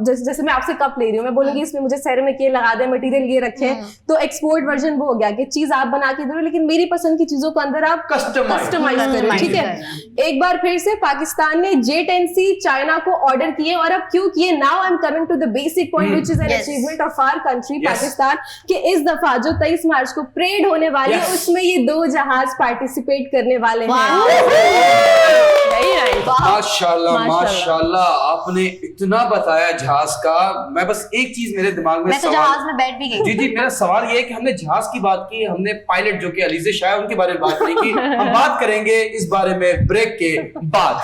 जैसे मैं आपसे कप ले रही हूँ, मैं बोलूंगी इसमें मुझे सेरेमिक ये लगा दे, मटेरियल ये रखे, तो एक्सपोर्ट वर्जन वो हो गया कि चीज आप बना के दो लेकिन मेरी पसंद की चीजों को अंदर आप कस्टमाइज करें। ठीक है, एक बार फिर से पाकिस्तान ने J-10C चाइना को ऑर्डर किए और अब क्यों किए, now I am coming to the basic point which is an achievement of our country Pakistan कि इस दफा जो 23 मार्च को परेड होने वाली है उसमें ये 2 जहाज पार्टिसिपेट करने वाले हैं। माशाल्लाह माशाल्लाह, आपने इतना बताया जहाज का, मैं बस एक चीज मेरे दिमाग में मैं तो जहाज में बैठ भी गई। जी मेरा सवाल ये है कि हमने जहाज की बात की, हमने पायलट जो कि अलीज़े शाह उनके बारे में बात नहीं की। हम बात करेंगे इस बारे में ब्रेक के बाद।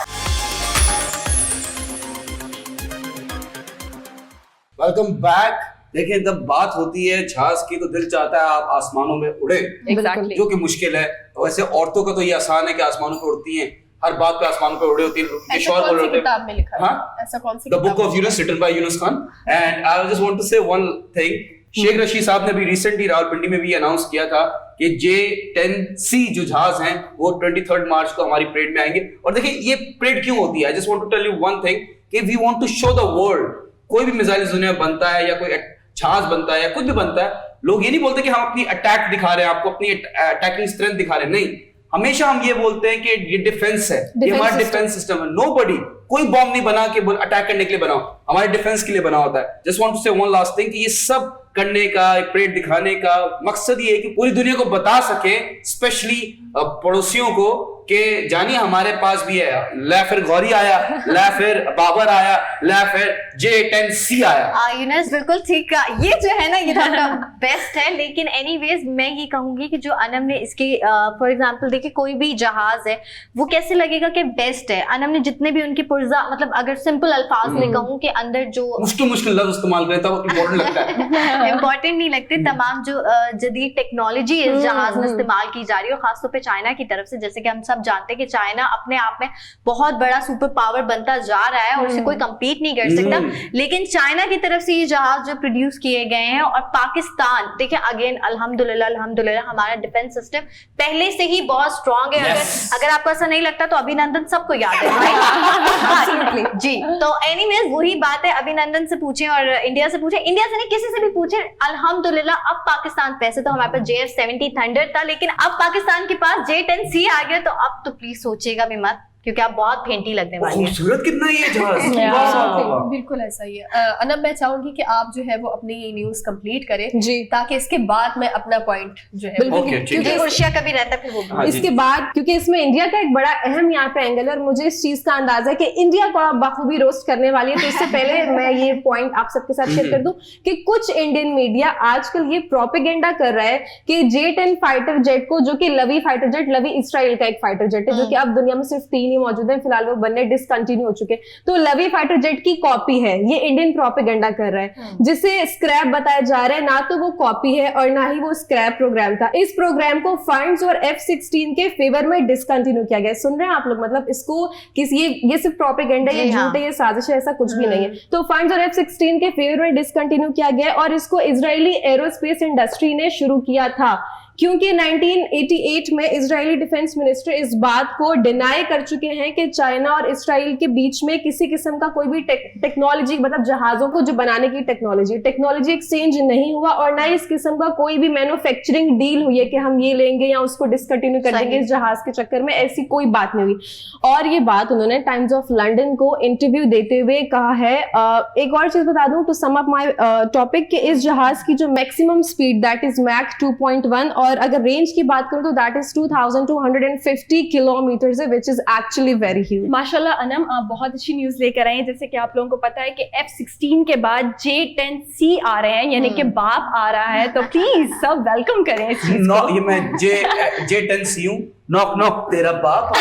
Welcome back. देखिए, जब बात होती है जहाज की तो दिल चाहता है आप आसमानों में उड़े, Exactly. जो कि मुश्किल है। वैसे औरतों का तो ये आसान है कि आसमानों पे उड़ती हैं, हर बात पे आसमानों पे उड़े होती है। ऐसा कौन सी किताब में लिखा है? ऐसा कौन सी The Book of Yunus written by Yunus Khan, and I just want to say one thing. Sheikh Rashid साहब ने भी रिसेंटली रावलपिंडी में भी अनाउंस किया था कि J-10C जो जहाज हैं वो 23 मार्च को हमारी परेड में आएंगे। और देखिए ये परेड क्यों होती है, I just want to tell you one thing कि we want to show the world, कोई भी मिसाइल इस दुनिया में बनता है या कोई जहाज बनता है या कुछ भी बनता है, लोग ये नहीं बोलते कि हम अपनी अटैक दिखा रहे हैं, आपको अपनी अटैकिंग स्ट्रेंथ दिखा रहे हैं, नहीं, हमेशा हम ये बोलते हैं कि ये डिफेंस है, ये हमारा डिफेंस सिस्टम है। नोबडी, कोई बॉम्ब नहीं बना के अटैक करने के लिए बनाओ, हमारे डिफेंस के लिए बना होता है। जस्ट वांट टू से वन लास्ट थिंग कि ये सब करने का, परेड दिखाने का मकसद ये है कि पूरी दुनिया को बता सके, स्पेशली पड़ोसियों को, कि जानिए हमारे पास भी है, ला फिर गौरी आया, ला फिर बाबर आया, ला फिर J10C आया। यूनस बिल्कुल ठीक कहा, ये जो है ना ये तो अपना बेस्ट है। लेकिन एनीवेज मैं ये कहूंगी कि जो अनम ने इसके फॉर एग्जांपल देखिए कोई भी जहाज है वो कैसे लगेगा कि बेस्ट है। अनम ने जितने भी उनके पुर्जा मतलब अगर सिंपल अल्फाज में कहूँ कि अंदर जो मुश्किल लफ्ज इस्तेमाल करें तब इम्पोर्टेंट लगता है। इम्पोर्टेंट नहीं लगते, तमाम जो जदीद टेक्नोलॉजी इस जहाज में इस्तेमाल की जा रही है और खासतौर पे चाइना की तरफ से, जैसे कि हम सब जानते हैं कि चाइना अपने आप में बहुत बड़ा सुपर पावर बनता जा रहा है और उसे कोई कम्पीट नहीं कर सकता। लेकिन चाइना की तरफ से ये जहाज जो प्रोड्यूस किए गए हैं और पाकिस्तान देखिए अगेन अल्हम्दुलिल्लाह हमारा डिफेंस सिस्टम पहले से ही बहुत स्ट्रांग है। अगर आपको ऐसा नहीं लगता तो अभिनंदन सबको याद है भाई। जी तो एनीवेज वही बात है, अभिनंदन से पूछें और इंडिया से पूछें, इंडिया से नहीं किसी से भी पूछें, अल्हम्दुलिल्लाह अब पाकिस्तान पैसे तो हमारे पास JF-70 थंडर था लेकिन अब पाकिस्तान के पास J10C आ गया, तो अब तो प्लीज सोचिएगा भी मत क्योंकि आप बहुत फेंटी लगने वाली हैं। खूबसूरत कितना ये जहाज। बिल्कुल ऐसा ही है। अनब मैं चाहूंगी कि आप जो है वो अपनी ये न्यूज कंप्लीट करें जी, ताकि इसके बाद मैं अपना पॉइंट जो है बिल्कुल, ओके, ठीक क्योंकि है। कुर्सिया कभी रहता फिर वो भी। हाँ जी। इसके बाद क्योंकि इसमें इंडिया का एक बड़ा अहम यहाँ पे एंगल है और मुझे इस चीज का अंदाजा है कि इंडिया को आप बखूबी रोस्ट करने वाली है। तो इससे पहले मैं ये पॉइंट आप सबके साथ शेयर कर दूं कि कुछ इंडियन मीडिया आजकल ये प्रोपेगेंडा कर रहा है कि J10 फाइटर जेट को, जो कि लवी फाइटर जेट, लवी इसराइल का एक फाइटर जेट है जो कि अब दुनिया में सिर्फ 3 ही मौजूद है, फिलहाल वो बनने डिसकंटिन्यू हो चुके, तो लवी फाइटर जेट की कॉपी है, ये इंडियन प्रोपेगेंडा कर रहा है जिसे स्क्रैप बताया जा रहा है। ना तो वो कॉपी है और ना ही वो स्क्रैप प्रोग्राम था। इस प्रोग्राम को फंड्स और F-16 के फेवर में डिसकंटिन्यू किया गया। सुन रहे हैं आप लोग, मतलब इसको किसी ये सिर्फ प्रोपेगेंडा, ये झूठ है, ये साजिश है, ऐसा कुछ भी नहीं है। तो फंड्स और F-16 के फेवर में डिसकंटिन्यू किया गया और इसको इजरायली एरोस्पेस इंडस्ट्री ने शुरू किया था क्योंकि 1988 में इजरायली डिफेंस मिनिस्टर इस बात को डिनाई कर चुके हैं कि चाइना और इजराइल के बीच में किसी किस्म का कोई भी टेक्नोलॉजी, मतलब जहाजों को जो बनाने की टेक्नोलॉजी एक्सचेंज नहीं हुआ और ना इस किस्म का कोई भी मैन्युफैक्चरिंग डील हुई है कि हम ये लेंगे या उसको डिसकंटिन्यू कर देंगे इस जहाज के चक्कर में, ऐसी कोई बात नहीं हुई। और ये बात उन्होंने टाइम्स ऑफ लंदन को इंटरव्यू देते हुए कहा है। एक और चीज बता दूं to sum up my topic कि इस जहाज की जो maximum speed that is Mach 2.1 और अगर रेंज की बात करूं तो दैट इज 2250 किलोमीटर है, which is actually very huge. माशाल्लाह अनम आप बहुत अच्छी न्यूज लेकर आए हैं। जैसे कि आप लोगों को पता है कि F-16 के बाद J10C आ रहे हैं, यानी कि बाप आ रहा है, तो प्लीज सब वेलकम करें इस चीज को। ये मैं J10C हूँ, नॉक तेरा बाप।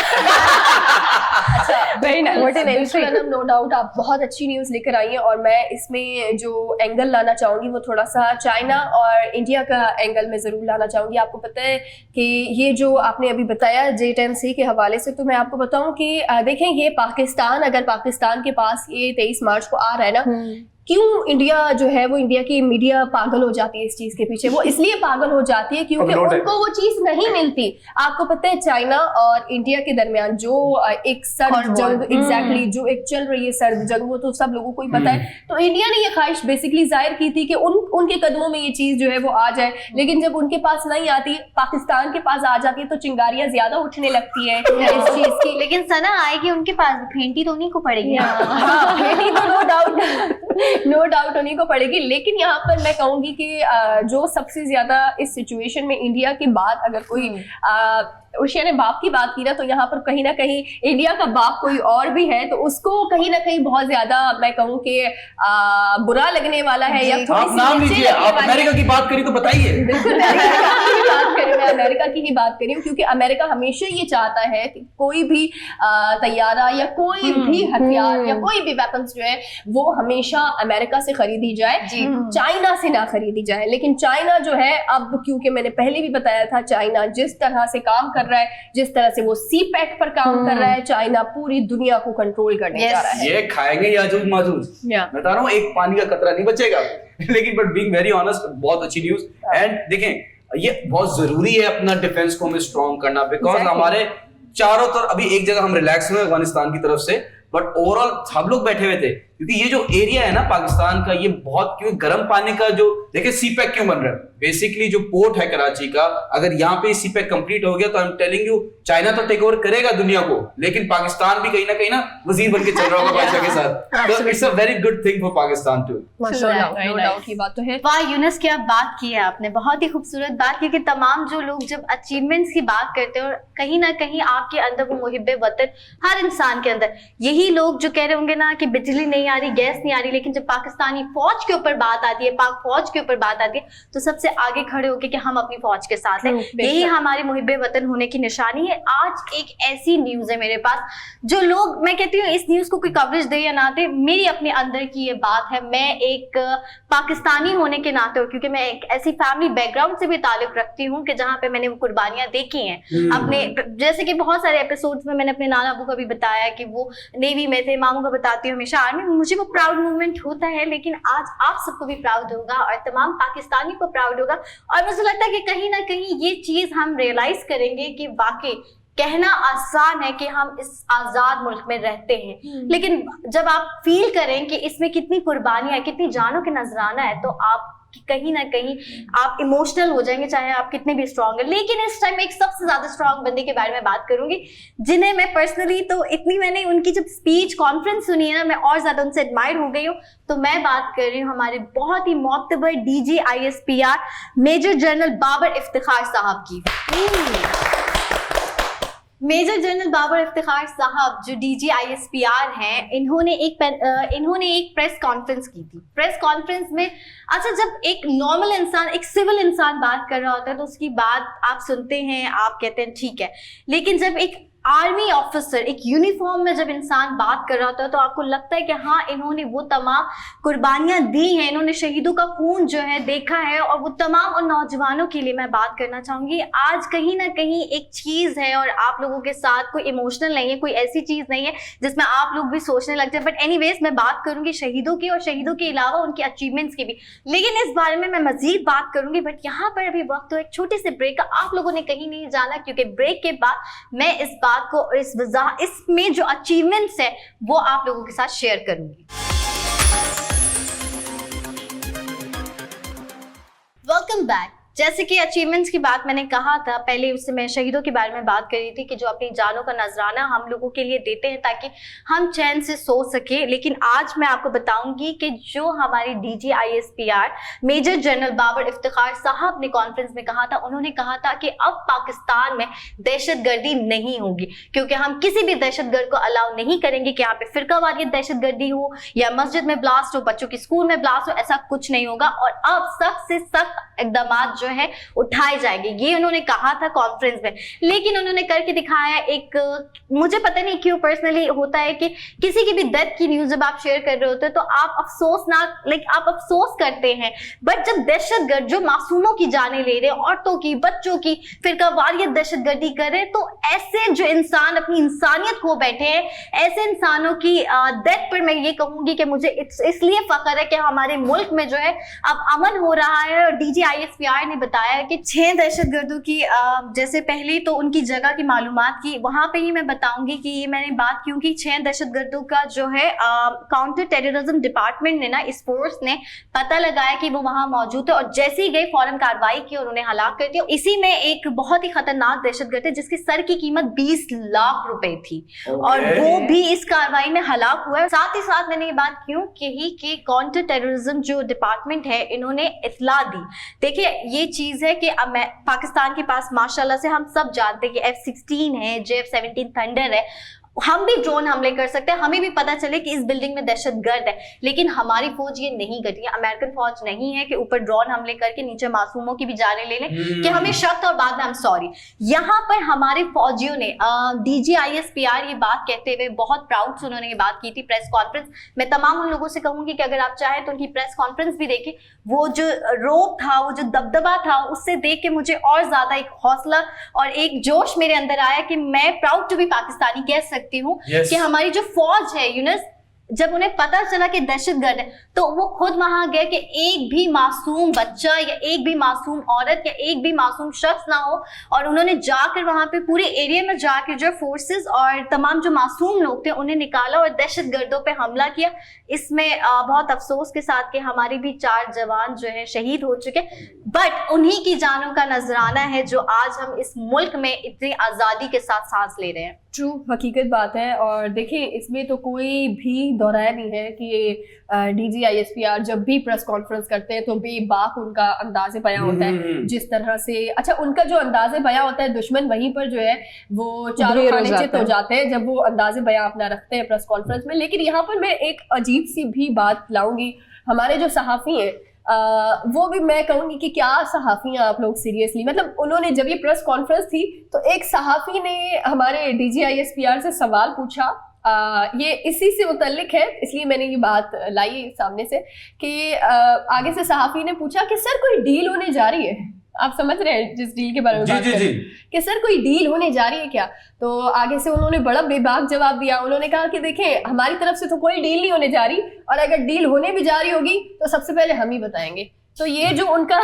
Very nice. नो डाउट आप बहुत अच्छी न्यूज लेकर आई हैं और मैं इसमें जो एंगल लाना चाहूंगी वो थोड़ा सा चाइना और इंडिया का एंगल में जरूर लाना चाहूंगी। आपको पता है कि ये जो आपने अभी बताया J10C के हवाले से, तो मैं आपको बताऊं कि देखें ये पाकिस्तान, अगर पाकिस्तान के पास ये 23 मार्च को आ रहा है ना, क्यों इंडिया जो है वो, इंडिया की मीडिया पागल हो जाती है इस चीज के पीछे। वो इसलिए पागल हो जाती है क्योंकि उनको वो चीज नहीं मिलती। आपको पता है चाइना और इंडिया के दरमियान जो एक सर्द जंग, एग्जैक्टली जो एक चल रही है सर्द जंग, वो तो सब लोगों को ही पता है। तो इंडिया ने ये ख्वाहिश बेसिकली जाहिर की थी कि उनके कदमों में ये चीज जो है वो आ जाए, लेकिन जब उनके पास नहीं आती, पाकिस्तान के पास आ जाती है तो चिंगारियां ज्यादा उठने लगती है इस चीज की। लेकिन सना आएगी उनके पास, फेंटी तो उन्हीं को पड़ेगी। फेंटी तो नो डाउट उन्हीं को पड़ेगी। लेकिन यहाँ पर मैं कहूंगी कि जो सबसे ज्यादा इस सिचुएशन में इंडिया के बाद अगर कोई उर्शिया ने बाप की बात की ना, तो यहाँ पर कहीं ना कहीं इंडिया का बाप कोई और भी है, तो उसको कहीं ना कहीं बहुत ज्यादा मैं कहूँ कि बुरा लगने वाला है। या आप नाम लीजिए, आप अमेरिका की बात करी तो बताइए। बिल्कुल मैं अमेरिका की ही बात करी हूँ क्योंकि अमेरिका हमेशा ये चाहता है कि कोई भी तैयारा या कोई भी हथियार या कोई भी वेपन्स जो है वो हमेशा अमेरिका से खरीदी जाए, चाइना से ना खरीदी जाए। लेकिन चाइना जो है अब, क्योंकि मैंने पहले भी बताया था, चाइना जिस तरह से काम कर रहा है, जिस तरह से वो CPEC पर काम कर रहा है, चाइना पूरी दुनिया को कंट्रोल करने जा रहा है। ये खाएंगे याजूज माजूज, मैं बता रहा हूँ, एक पानी का कतरा नहीं बचेगा। लेकिन बट बीइंग वेरी ऑनेस्ट, बहुत अच्छी न्यूज। एंड देखें ये बहुत जरूरी है अपना डिफेंस को हमें स्ट्रॉन्ग करना, बिकॉज हमारे चारों तरफ अभी एक जगह हम रिलैक्स हुए अफगानिस्तान की तरफ से, बट ओवरऑल सब लोग बैठे हुए थे क्योंकि ये जो एरिया है ना पाकिस्तान का, ये बहुत, क्योंकि गर्म पानी का जो देखिए सीपैक क्यों बन रहा है, बेसिकली जो पोर्ट है कराची का, अगर यहाँ पे सीपैक कंप्लीट हो गया तो I am telling you China तो टेक ओवर करेगा दुनिया को, लेकिन पाकिस्तान भी कहीं ना वजीर बन के चल रहा होगा बादशाह के साथ। तो it's a very good thing for Pakistan too. No doubt, ये बात तो है। वाह यूनुस, क्या बात की है आपने, बहुत ही खूबसूरत बात, क्योंकि तमाम जो लोग जब अचीवमेंट्स की बात करते हैं और कहीं ना कहीं आपके अंदर वो मुहिब्बे वतन, हर इंसान के अंदर, यही लोग जो कह रहे होंगे ना कि बिजली नहीं आ रही, गैस नहीं आ रही, लेकिन जब पाकिस्तानी फौज के ऊपर बात आती है, पाक फौज के ऊपर बात आती है, तो सबसे आगे खड़े होके कि हम अपनी फौज के साथ हैं। यही हमारे मुहिब्बे वतन होने की निशानी है। आज एक ऐसी न्यूज है मेरे पास, जो लोग, मैं कहती हूँ इस न्यूज को कोई कवरेज दे या ना दे, मेरी अपने अंदर की ये बात है। मैं एक पाकिस्तानी होने के नाते, और क्योंकि मैं एक ऐसी फैमिली बैकग्राउंड से भी ताल्लुक रखती हूँ कि जहाँ पे मैंने वो कुर्बानियां देखी हैं अपने, जैसे कि बहुत सारे एपिसोड्स में मैंने अपने नाना अबू का भी बताया कि वो नेवी में थे, मामू का बताती हूँ हमेशा आर्मी, मुझे वो प्राउड मूवमेंट होता है। लेकिन आज आप सबको भी प्राउड होगा और तमाम पाकिस्तानी को प्राउड होगा, और मुझे लगता है कि कहीं ना कहीं ये चीज हम रियलाइज करेंगे कि वाकई कहना आसान है कि हम इस आजाद मुल्क में रहते हैं, लेकिन जब आप फील करें कि इसमें कितनी कुर्बानियां, कितनी जानों के नजराना है, तो आप कहीं ना कहीं आप इमोशनल हो जाएंगे, चाहे आप कितने भी स्ट्रांग हैं। लेकिन इस टाइम एक सबसे ज्यादा स्ट्रांग बंदे के बारे में बात करूंगी, जिन्हें मैं पर्सनली, तो इतनी मैंने उनकी जब स्पीच कॉन्फ्रेंस सुनी है ना, मैं और ज्यादा उनसे एडमायर हो गई हूँ। तो मैं बात कर रही हूँ हमारे बहुत ही मोतबर DG ISPR major general Babar Iftikhar sahab की। मेजर जनरल बाबर इफ्तिखार साहब जो DG ISPR हैं, इन्होंने एक प्रेस कॉन्फ्रेंस की थी। प्रेस कॉन्फ्रेंस में, अच्छा, जब एक नॉर्मल इंसान, एक सिविल इंसान बात कर रहा होता है तो उसकी बात आप सुनते हैं, आप कहते हैं ठीक है, लेकिन जब एक आर्मी ऑफिसर, एक यूनिफॉर्म में जब इंसान बात कर रहा होता है तो आपको लगता है कि हाँ, इन्होंने वो तमाम कुर्बानियां दी हैं, इन्होंने शहीदों का खून जो है देखा है, और वो तमाम उन नौजवानों के लिए मैं बात करना चाहूंगी। आज कहीं ना कहीं एक चीज है, और आप लोगों के साथ कोई इमोशनल नहीं है, कोई ऐसी चीज नहीं है जिसमें आप लोग भी सोचने लग जाए, बट एनीवेज मैं बात करूंगी शहीदों की, और शहीदों के अलावा उनके अचीवमेंट्स की भी, लेकिन इस बारे में मैं मजीद बात करूंगी। बट यहाँ पर अभी वक्त हो एक छोटे से ब्रेक का, आप लोगों ने कहीं नहीं जाना, क्योंकि ब्रेक के बाद मैं इस बात को और इसमें जो अचीवमेंट्स है वो आप लोगों के साथ शेयर करूंगी। Welcome back. जैसे कि अचीवमेंट्स की बात मैंने कहा था पहले, उससे मैं शहीदों के बारे में बात कर रही थी कि जो अपनी जानों का नजराना हम लोगों के लिए देते हैं ताकि हम चैन से सो सके। लेकिन आज मैं आपको बताऊंगी कि जो हमारी DG ISPR major general Babar Iftikhar sahab ने कॉन्फ्रेंस में कहा था, उन्होंने कहा था कि अब पाकिस्तान में दहशतगर्दी नहीं होगी, क्योंकि हम किसी भी दहशतगर्द को अलाउ नहीं करेंगे कि यहाँ पे फिरकावारियत दहशतगर्दी हो या मस्जिद में ब्लास्ट हो, बच्चों की स्कूल में ब्लास्ट हो, ऐसा कुछ नहीं होगा। और अब सख्त से सख्त इकदाम जो है उठाए जाएंगे, ये उन्होंने कहा था कॉन्फ्रेंस में। लेकिन उन्होंने करके दिखाया एक, मुझे पता नहीं क्यों पर्सनली होता है कि किसी की भी डेथ की न्यूज जब आप शेयर कर रहे होते हैं तो आप अफसोसनाक, आप अफसोस करते हैं, बट जब दहशतगर्द जो मासूमों की जानें ले रहे, औरतों की, बच्चों की फिरकावारियत दहशतगर्दी कर रहे, तो ऐसे जो इंसान अपनी इंसानियत खो बैठे हैं, ऐसे इंसानों की डेथ पर मैं ये कहूंगी कि मुझे इसलिए फख्र है कि हमारे मुल्क में जो है अब अमन हो रहा है। और DG ISPR ने बताया है कि 6 दहशतगर्दों की, जैसे पहले तो उनकी जगह की मालूमात की, वहां पे ही मैं बताऊंगी कि ये मैंने बात क्यों की। 6 दहशतगर्दों का जो है काउंटर टेररिज्म डिपार्टमेंट ने ना, इस फोर्स ने पता लगाया कि वो वहां मौजूद है, और जैसे ही गए फौरन कार्रवाई की और उन्हें हलाक कर दिया। इसी में एक बहुत ही खतरनाक दहशतगर्द है जिसकी सर की कीमत 20 लाख रुपए थी, और वो भी इस कार्रवाई में हलाक हुआ है। साथ ही साथ मैंने ये बात क्यों कही कि काउंटर टेररिज्म जो डिपार्टमेंट है, इन्होंने इत्तला दी। देखिए, ये चीज है कि अब पाकिस्तान के पास माशाल्लाह से हम सब जानते हैं कि F-16 है, JF-17 थंडर है, हम भी ड्रोन हमले कर सकते हैं, हमें भी पता चले कि इस बिल्डिंग में दहशतगर्द है, लेकिन हमारी फौज ये नहीं करती है। अमेरिकन फौज नहीं है कि ऊपर ड्रोन हमले करके नीचे मासूमों की भी जाने ले लें कि हमें शक था और बाद में हम सॉरी। यहाँ पर हमारे फौजियों ने DG ISPR ये बात कहते हुए बहुत प्राउड से उन्होंने ये बात की थी प्रेस कॉन्फ्रेंस। मैं तमाम उन लोगों से कहूंगी कि अगर आप चाहें तो उनकी प्रेस कॉन्फ्रेंस भी देखें। वो जो रोब था, वो जो दबदबा था, उससे देख के मुझे और ज्यादा एक हौसला और एक जोश मेरे अंदर आया कि मैं प्राउड टू बी पाकिस्तानी कह सकती हूँ। Yes. कि हमारी जो फौज है यूनुस, जब उन्हें पता चला कि दहशतगर्द है तो वो खुद वहां गए कि एक भी मासूम बच्चा या एक भी मासूम औरत या एक भी मासूम शख्स ना हो, और उन्होंने जाकर वहां पे पूरे एरिया में जाकर जो फोर्सेस और तमाम जो मासूम लोग थे उन्हें निकाला और दहशतगर्दों पे हमला किया। इसमें बहुत अफसोस के साथ कि हमारे भी 4 जवान जो है शहीद हो चुके, बट उन्हीं की जानों का नजराना है जो आज हम इस मुल्क में इतनी आज़ादी के साथ सांस ले रहे हैं। ट्रू, हकीकत बात है। और देखिए इसमें तो कोई भी दोहराया नहीं है कि DGISPR जब भी प्रेस कॉन्फ्रेंस करते हैं तो बेबाक उनका अंदाज़े बयां होता है। जिस तरह से अच्छा उनका जो अंदाज़े बयां होता है, दुश्मन वहीं पर जो है वो चारों खाने चित हो जाते हैं जब वो अंदाज़े बयां अपना रखते हैं प्रेस कॉन्फ्रेंस में। लेकिन यहाँ पर मैं एक अजीब सी भी बात लाऊंगी, हमारे जो सहाफ़ी हैं वो भी मैं कहूंगी कि क्या सहाफ़ी हैं आप लोग, सीरियसली। मतलब उन्होंने जब ये प्रेस कॉन्फ्रेंस थी तो एक सहाफ़ी ने हमारे DGISPR से सवाल पूछा, ये इसी से मुतल्लिक है इसलिए मैंने ये बात लाई सामने से कि आगे से सहाफ़ी ने पूछा कि सर कोई डील होने जा रही है, आप समझ रहे हैं जिस डील के बारे में बात कर रहे हैं कि सर कोई डील होने जा रही है क्या। तो आगे से उन्होंने बड़ा बेबाक जवाब दिया, उन्होंने कहा कि देखें हमारी तरफ से तो कोई डील नहीं होने जा रही, और अगर डील होने भी जा रही होगी तो सबसे पहले हम ही बताएंगे। तो ये जो उनका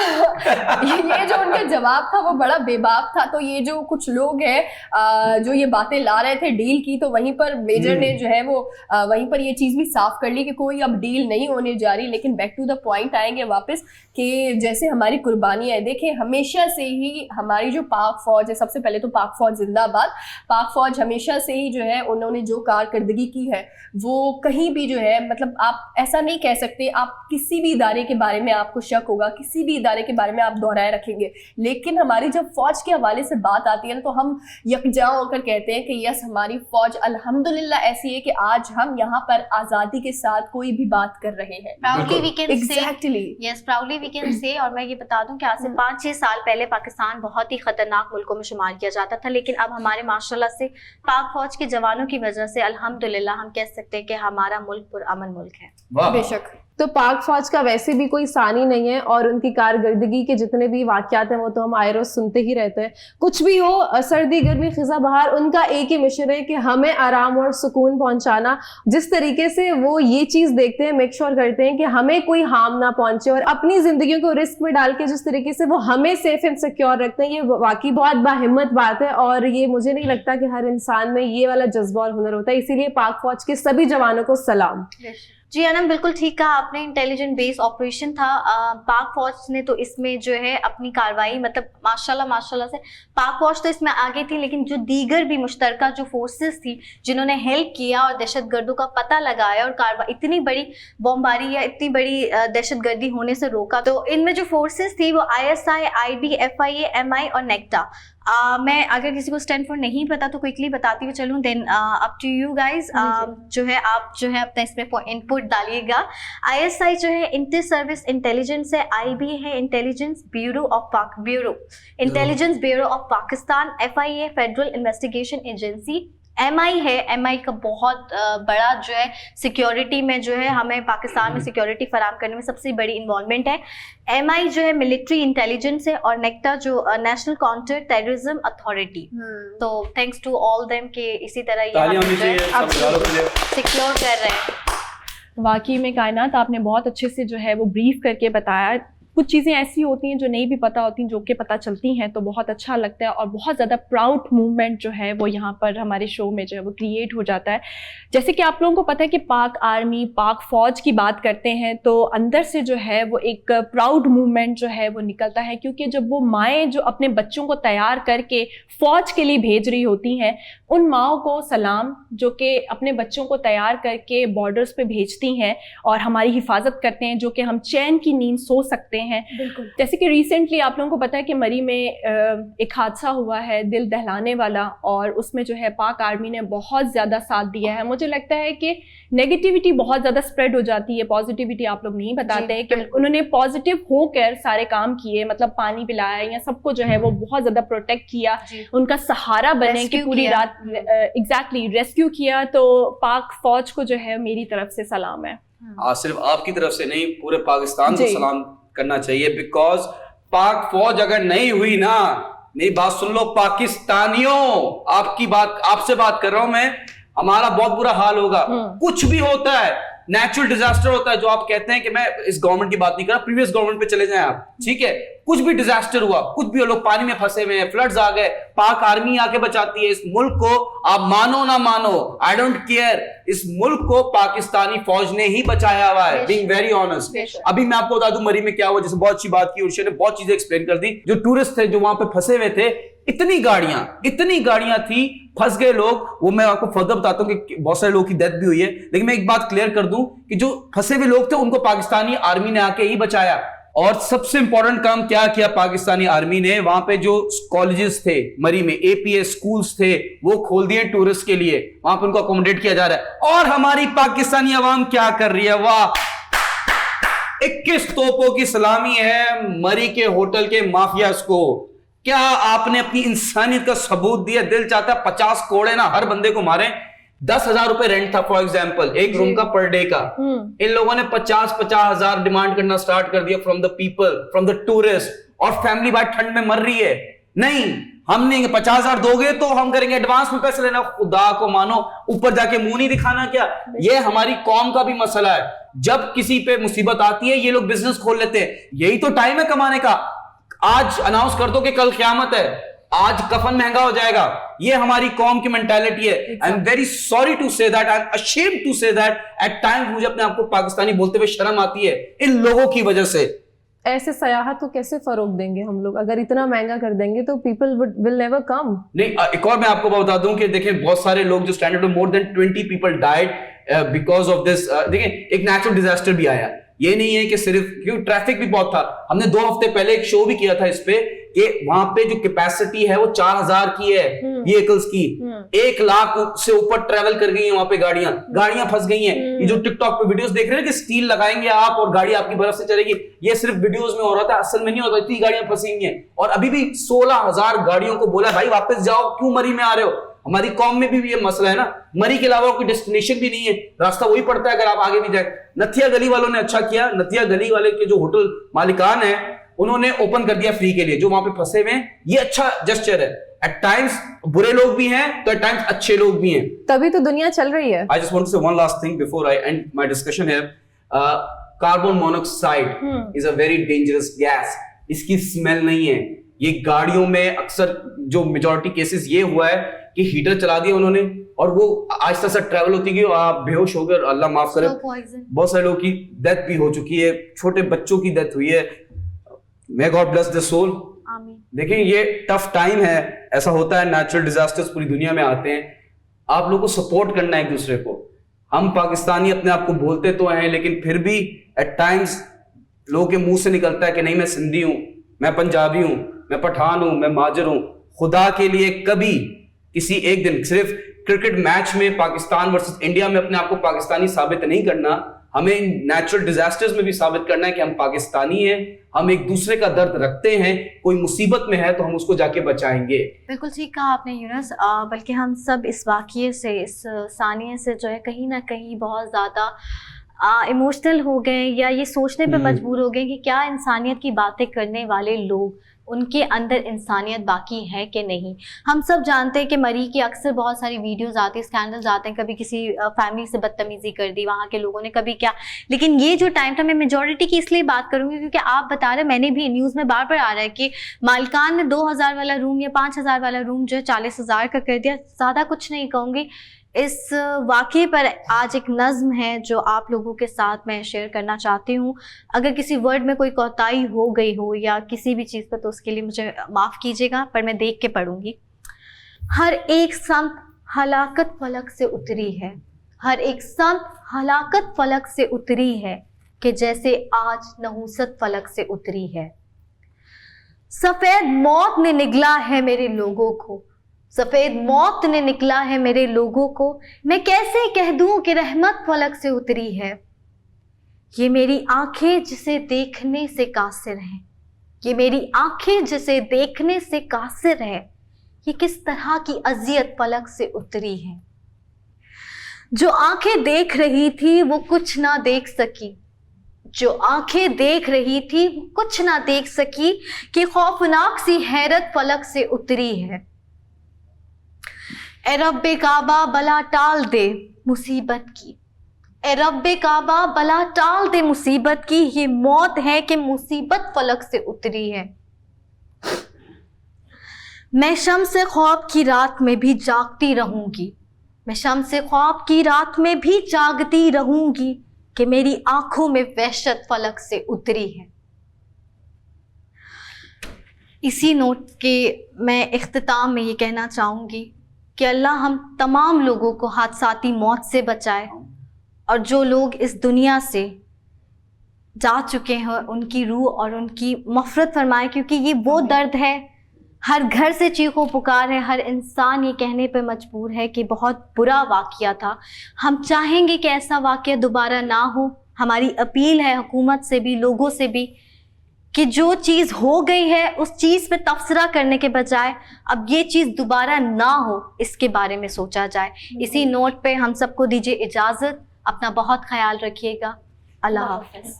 जवाब था वो बड़ा बेबाक था। तो ये जो कुछ लोग हैं जो ये बातें ला रहे थे डील की, तो वहीं पर मेजर ने जो है वो वहीं पर ये चीज़ भी साफ कर ली कि कोई अब डील नहीं होने जा रही। लेकिन बैक टू द पॉइंट आएंगे वापस कि जैसे हमारी कुर्बानियाँ है, देखिए हमेशा से ही हमारी जो पाक फौज है, सबसे पहले तो पाक फौज जिंदाबाद। पाक फौज हमेशा से ही जो है उन्होंने जो कारकर्दगी की है वो कहीं भी जो है, मतलब आप ऐसा नहीं कह सकते, आप किसी भी इदारे के बारे में आपको शक होगा, किसी भी इदारे के बारे में आप दोहराए रखेंगे, लेकिन हमारी जब फौज के हवाले से बात आती है ना तो हम यकजा होकर कहते हैं कि यस हमारी फौज अल्हम्दुलिल्लाह ऐसी है कि आज हम यहाँ पर आज़ादी के साथ कोई भी बात कर रहे हैं। Proudly we can say, Exactly. yes, proudly we can say। और मैं ये बता दूं कि आज से 5-6 साल पहले पाकिस्तान बहुत ही खतरनाक मुल्कों में शुमार किया जाता था, लेकिन अब हमारे माशाल्लाह से पाक फौज के जवानों की वजह से अल्हम्दुलिल्लाह हम कह सकते हैं कि हमारा मुल्क पुरअमन मुल्क है। बेशक। तो पाक फौज का वैसे भी कोई सानी नहीं है, और उनकी कारकर्दगी के जितने भी वाकयात हैं वो तो हम आए रोज सुनते ही रहते हैं। कुछ भी हो, सर्दी गर्मी खिजा बहार, उनका एक ही मिशन है कि हमें आराम और सुकून पहुंचाना। जिस तरीके से वो ये चीज़ देखते हैं, मेक श्योर करते हैं कि हमें कोई हार्म ना पहुंचे, और अपनी जिंदगियों को रिस्क में डाल के जिस तरीके से वो हमें सेफ एंड सिक्योर रखते हैं, ये वाकई बहुत बाहिम्मत बात है। और ये मुझे नहीं लगता कि हर इंसान में ये वाला जज्बा और हुनर होता है, इसीलिए पाक फौज के सभी जवानों को सलाम। जी अनम, बिल्कुल ठीक कहा आपने। इंटेलिजेंट बेस ऑपरेशन था। पाक फौज ने तो इसमें जो है अपनी कार्रवाई, मतलब माशाल्लाह से पाक फौज तो इसमें आगे थी, लेकिन जो दीगर भी मुश्तरका जो फोर्सेस थी जिन्होंने हेल्प किया और दहशतगर्दों का पता लगाया और कार्रवाई, इतनी बड़ी बमबारी या इतनी बड़ी दहशतगर्दी होने से रोका, तो इनमें जो फोर्सेस थी वो ISI, IB, FIA, MI और नेक्टा। मैं अगर किसी को स्टैंड फॉर नहीं पता तो क्विकली बताती हुई चलूँ, then up to you guys. जो है आप जो है अपना इसमें इनपुट डालिएगा। ISI जो है इंटर सर्विस इंटेलिजेंस है, IB है intelligence bureau of Pakistan, FIA federal investigation agency, MI है, MI का बहुत बड़ा जो है सिक्योरिटी में जो है हमें पाकिस्तान में सिक्योरिटी फराम करने में सबसे बड़ी इन्वॉल्वमेंट है। MI जो है मिलिट्री इंटेलिजेंस है, और नेक्टा जो नेशनल काउंटर टेररिज्म अथॉरिटी। तो थैंक्स टू ऑल देम के इसी तरह ये सिक्योर कर रहे हैं। वाकई में कायनात, आपने बहुत अच्छे से जो है वो ब्रीफ करके बताया। कुछ चीज़ें ऐसी होती हैं जो नहीं भी पता होती, जो कि पता चलती हैं तो बहुत अच्छा लगता है, और बहुत ज़्यादा प्राउड मूवमेंट जो है वो यहाँ पर हमारे शो में जो है वो क्रिएट हो जाता है। जैसे कि आप लोगों को पता है कि पाक आर्मी, पाक फ़ौज की बात करते हैं तो अंदर से जो है वो एक प्राउड मूवमेंट जो है वो निकलता है, क्योंकि जब वो माएँ जो अपने बच्चों को तैयार करके फ़ौज के लिए भेज रही होती हैं, उन माओं को सलाम, जो कि अपने बच्चों को तैयार करके बॉर्डर्स पे भेजती हैं और हमारी हिफाजत करते हैं, जो कि हम चैन की नींद सो सकते हैं। बिल्कुल। जैसे कि रिसेंटली आप लोगों को पता है कि मरी में एक हादसा हुआ है दिल दहलाने वाला, और उसमें जो है पाक आर्मी ने बहुत ज़्यादा साथ दिया है। मुझे लगता है कि नेगेटिविटी बहुत ज़्यादा स्प्रेड हो जाती है, पॉजिटिविटी आप लोग नहीं बताते हैं कि उन्होंने पॉजिटिव होकर सारे काम किए, मतलब पानी पिलाया या सबको जो है वो बहुत ज़्यादा प्रोटेक्ट किया, उनका सहारा बने कि पूरी रात एग्जैक्टली रेस्क्यू किया। तो पाक फौज को जो है मेरी तरफ से सलाम है। सिर्फ आपकी तरफ से नहीं, पूरे पाकिस्तान को सलाम करना चाहिए, बिकॉज पाक फौज अगर नहीं हुई ना, मेरी बात सुन लो पाकिस्तानियों, आपकी बात, आपसे बात कर रहा हूं मैं, हमारा बहुत बुरा हाल होगा। कुछ भी होता है, नेचुरल डिजास्टर होता है, जो आप कहते हैं कि मैं इस गवर्नमेंट की बात नहीं कर रहा, प्रीवियस गवर्नमेंट पे चले जाएं आप, ठीक है, कुछ भी डिजास्टर हुआ, कुछ भी, लोग पानी में फंसे हुए हैं, फ्लड्स आ गए, पाक आर्मी आके बचाती है इस मुल्क को। आप मानो ना मानो, आई डोंट केयर, इस मुल्क को पाकिस्तानी फौज ने ही बचाया हुआ है, बीइंग वेरी ऑनेस्ट। अभी मैं आपको बता दूं मरी में क्या हुआ, जैसे बहुत अच्छी बात की उर्शा ने, बहुत चीजें एक्सप्लेन कर दी। जो टूरिस्ट थे जो वहां पे फंसे हुए थे, इतनी गाड़ियां थी, फंस गए लोग। वो मैं आपको फर्दर बताता हूं कि बहुत सारे लोगों की डेथ भी हुई है, लेकिन मैं एक बात क्लियर कर दूं कि जो फंसे हुए लोग थे उनको पाकिस्तानी आर्मी ने आके ही बचाया। और सबसे इंपॉर्टेंट काम क्या किया पाकिस्तानी आर्मी ने, वहां पे जो कॉलेजेस थे मरी में, एपीएस स्कूल्स थे, वो खोल दिए टूरिस्ट के लिए, वहां पे उनको अकोमोडेट किया जा रहा है। और हमारी पाकिस्तानी अवाम क्या कर रही है, वाह, 21 तोपों की सलामी है मरी के होटल के माफियाज को। क्या आपने अपनी इंसानियत का सबूत दिया? दिल चाहता है 50 कोड़े ना हर बंदे को मारे। 10,000 रुपए रेंट था फॉर एग्जाम्पल, एक रूम का पर डे का। इन लोगों ने 50,000 डिमांड करना स्टार्ट कर दिया from the people, from the tourist. और फैमिली बाहर ठंड में मर रही है। नहीं, हम नहीं, 50,000 दोगे तो हम करेंगे, एडवांस में पैसे लेना। खुदा को मानो, ऊपर जाके मुंह नहीं दिखाना क्या? ये हमारी कौम का भी मसला है। जब किसी पे मुसीबत आती है ये लोग बिजनेस खोल लेते हैं। यही तो टाइम है कमाने का। आज अनाउंस कर दो कि कल क़यामत है, आज कफन महंगा हो जाएगा। ये हमारी कौम की मेंटालिटी है। I am very sorry to say that, I am ashamed to say that. At times मुझे अपने आप को पाकिस्तानी बोलते हुए शर्म आती है इन लोगों की वजह से। ऐसे सयाहत को कैसे फरोग देंगे हम लोग? अगर इतना महंगा कर देंगे तो पीपल विल नेवर कम। नहीं, एक और मैं आपको बता दूं कि देखें बहुत सारे लोग जो स्टैंडर्ड में, more than 20 people died because of this. देखें एक नेचुरल डिजास्टर भी आया, ये नहीं है कि सिर्फ, क्योंकि ट्रैफिक भी बहुत था। हमने 2 हफ्ते पहले एक शो भी किया था इस पे कि वहां पे जो कैपेसिटी है वो 4,000 की है व्हीकल्स की। 1 लाख से ऊपर ट्रेवल कर गई है वहां पे गाड़ियां फंस गई हैं। ये जो टिकटॉक पे वीडियोस देख रहे हैं कि स्टील लगाएंगे आप और गाड़ी आपकी बर्फ से चलेगी, ये सिर्फ वीडियोस में हो रहा था, असल में नहीं होता। इतनी गाड़ियां फंसी हुई हैं। और अभी भी 16,000 गाड़ियों को बोला भाई वापस जाओ, क्यों मरी में आ रहे हो? हमारी कौम में भी ये मसला है ना, मरी के अलावा कोई डेस्टिनेशन भी नहीं है, रास्ता वही पड़ता है अगर आप आगे भी जाए। नथिया गली वालों ने अच्छा किया, नथिया गली वाले के जो होटल मालिकान है उन्होंने ओपन कर दिया फ्री के लिए जो वहां पे फंसे हुए हैं। ये अच्छा जेस्चर है। एट टाइम्स बुरे लोग भी हैं तो एट टाइम्स अच्छे लोग भी हैं, तभी तो दुनिया चल रही है। आई जस्ट वांट टू से one last thing before I and my discussion here. Carbon monoxide is a very dangerous gas. इसकी स्मेल नहीं है। ये गाड़ियों में अक्सर जो मेजॉरिटी केसेस ये हुआ है कि हीटर चला दिया उन्होंने और वो आहिस्ता सा ट्रैवल होती गई, आप बेहोश हो गए, अल्लाह माफ करे। बहुत सारे लोगों की डेथ भी हो चुकी है, छोटे बच्चों की डेथ हुई है। May God bless the soul. देखिए ये टफ टाइम है, ऐसा होता है, नेचुरल डिजास्टर्स पूरी दुनिया में आते हैं। आप लोगों को सपोर्ट करना है एक दूसरे को। हम पाकिस्तानी अपने आप को बोलते तो हैं, लेकिन फिर भी एट टाइम्स लोगों के मुंह से निकलता है कि नहीं मैं सिंधी हूं, मैं पंजाबी हूं, मैं पठान हूं, मैं माजर हूं। खुदा के लिए कभी किसी एक दिन सिर्फ क्रिकेट मैच में पाकिस्तान वर्सेस इंडिया में अपने आप को पाकिस्तानी साबित नहीं करना, हमें नेचुरल डिजास्टर्स में भी साबित करना है कि हम पाकिस्तानी हैं, हम एक दूसरे का दर्द रखते हैं, कोई मुसीबत में है तो हम उसको जाके बचाएंगे। बिल्कुल ठीक कहा आपने यूनुस। बल्कि हम सब इस वाक़ये से, इस सानिया से जो है कहीं ना कहीं बहुत ज़्यादा इमोशनल हो गए या ये सोचने पे मजबूर हो गए कि क्या इंसानियत की बातें करने वाले लोग, उनके अंदर इंसानियत बाकी है कि नहीं। हम सब जानते हैं कि मरी की अक्सर बहुत सारी वीडियोस आती हैं, स्कैंडल्स आते हैं, कभी किसी फैमिली से बदतमीजी कर दी वहाँ के लोगों ने, कभी क्या। लेकिन ये जो टाइम था, मैं मेजॉरिटी की इसलिए बात करूँगी क्योंकि आप बता रहे, मैंने भी न्यूज़ में बार बार आ रहा है कि मालिकान ने 2,000 वाला रूम या 5,000 वाला रूम जो है 40,000 का कर दिया। ज़्यादा कुछ नहीं कहूँगी। इस वाक़ये पर आज एक नज़्म है जो आप लोगों के साथ मैं शेयर करना चाहती हूँ। अगर किसी वर्ड में कोई कोताही हो गई हो या किसी भी चीज़ पर तो उसके लिए मुझे माफ़ कीजिएगा, पर मैं देख के पढ़ूँगी। हर एक संत हलाकत फलक से उतरी है, हर एक संत हलाकत फलक से उतरी है कि जैसे आज नहूसत फलक से उतरी है। सफ़ेद मौत ने निगला है मेरे लोगों को, सफेद मौत ने निकला है मेरे लोगों को, मैं कैसे कह दूं कि रहमत फलक से उतरी है। ये मेरी आंखें जिसे देखने से कासिर हैं, ये मेरी आंखें जिसे देखने से कासिर है, ये किस तरह की अजियत फलक से उतरी है। जो आंखें देख रही थी वो कुछ ना देख सकी, जो आंखें देख रही थी वो कुछ ना देख सकी कि खौफनाक सी हैरत फलक से उतरी है। ए रब्बे काबा बला टाल दे मुसीबत की, ए रब्बे काबा बला टाल दे मुसीबत की, ये मौत है कि मुसीबत फलक से उतरी है। मैं शम्स ख्वाब की रात में भी जागती रहूंगी, मैं शम्स ख्वाब की रात में भी जागती रहूंगी कि मेरी आंखों में वहशत फलक से उतरी है। इसी नोट के मैं इख्तिताम में ये कहना चाहूँगी कि अल्लाह हम तमाम लोगों को हादसाती मौत से बचाए, और जो लोग इस दुनिया से जा चुके हैं उनकी रूह और उनकी मफ़रत फरमाए, क्योंकि ये वो दर्द है, हर घर से चीखों पुकार है, हर इंसान ये कहने पे मजबूर है कि बहुत बुरा वाक़या था। हम चाहेंगे कि ऐसा वाक़या दोबारा ना हो। हमारी अपील है हुकूमत से भी, लोगों से भी, कि जो चीज़ हो गई है उस चीज़ पे तबसरा करने के बजाय अब ये चीज़ दोबारा ना हो, इसके बारे में सोचा जाए। इसी नोट पे हम सबको दीजिए इजाज़त, अपना बहुत ख्याल रखिएगा। अल्लाह हाफ़िज़।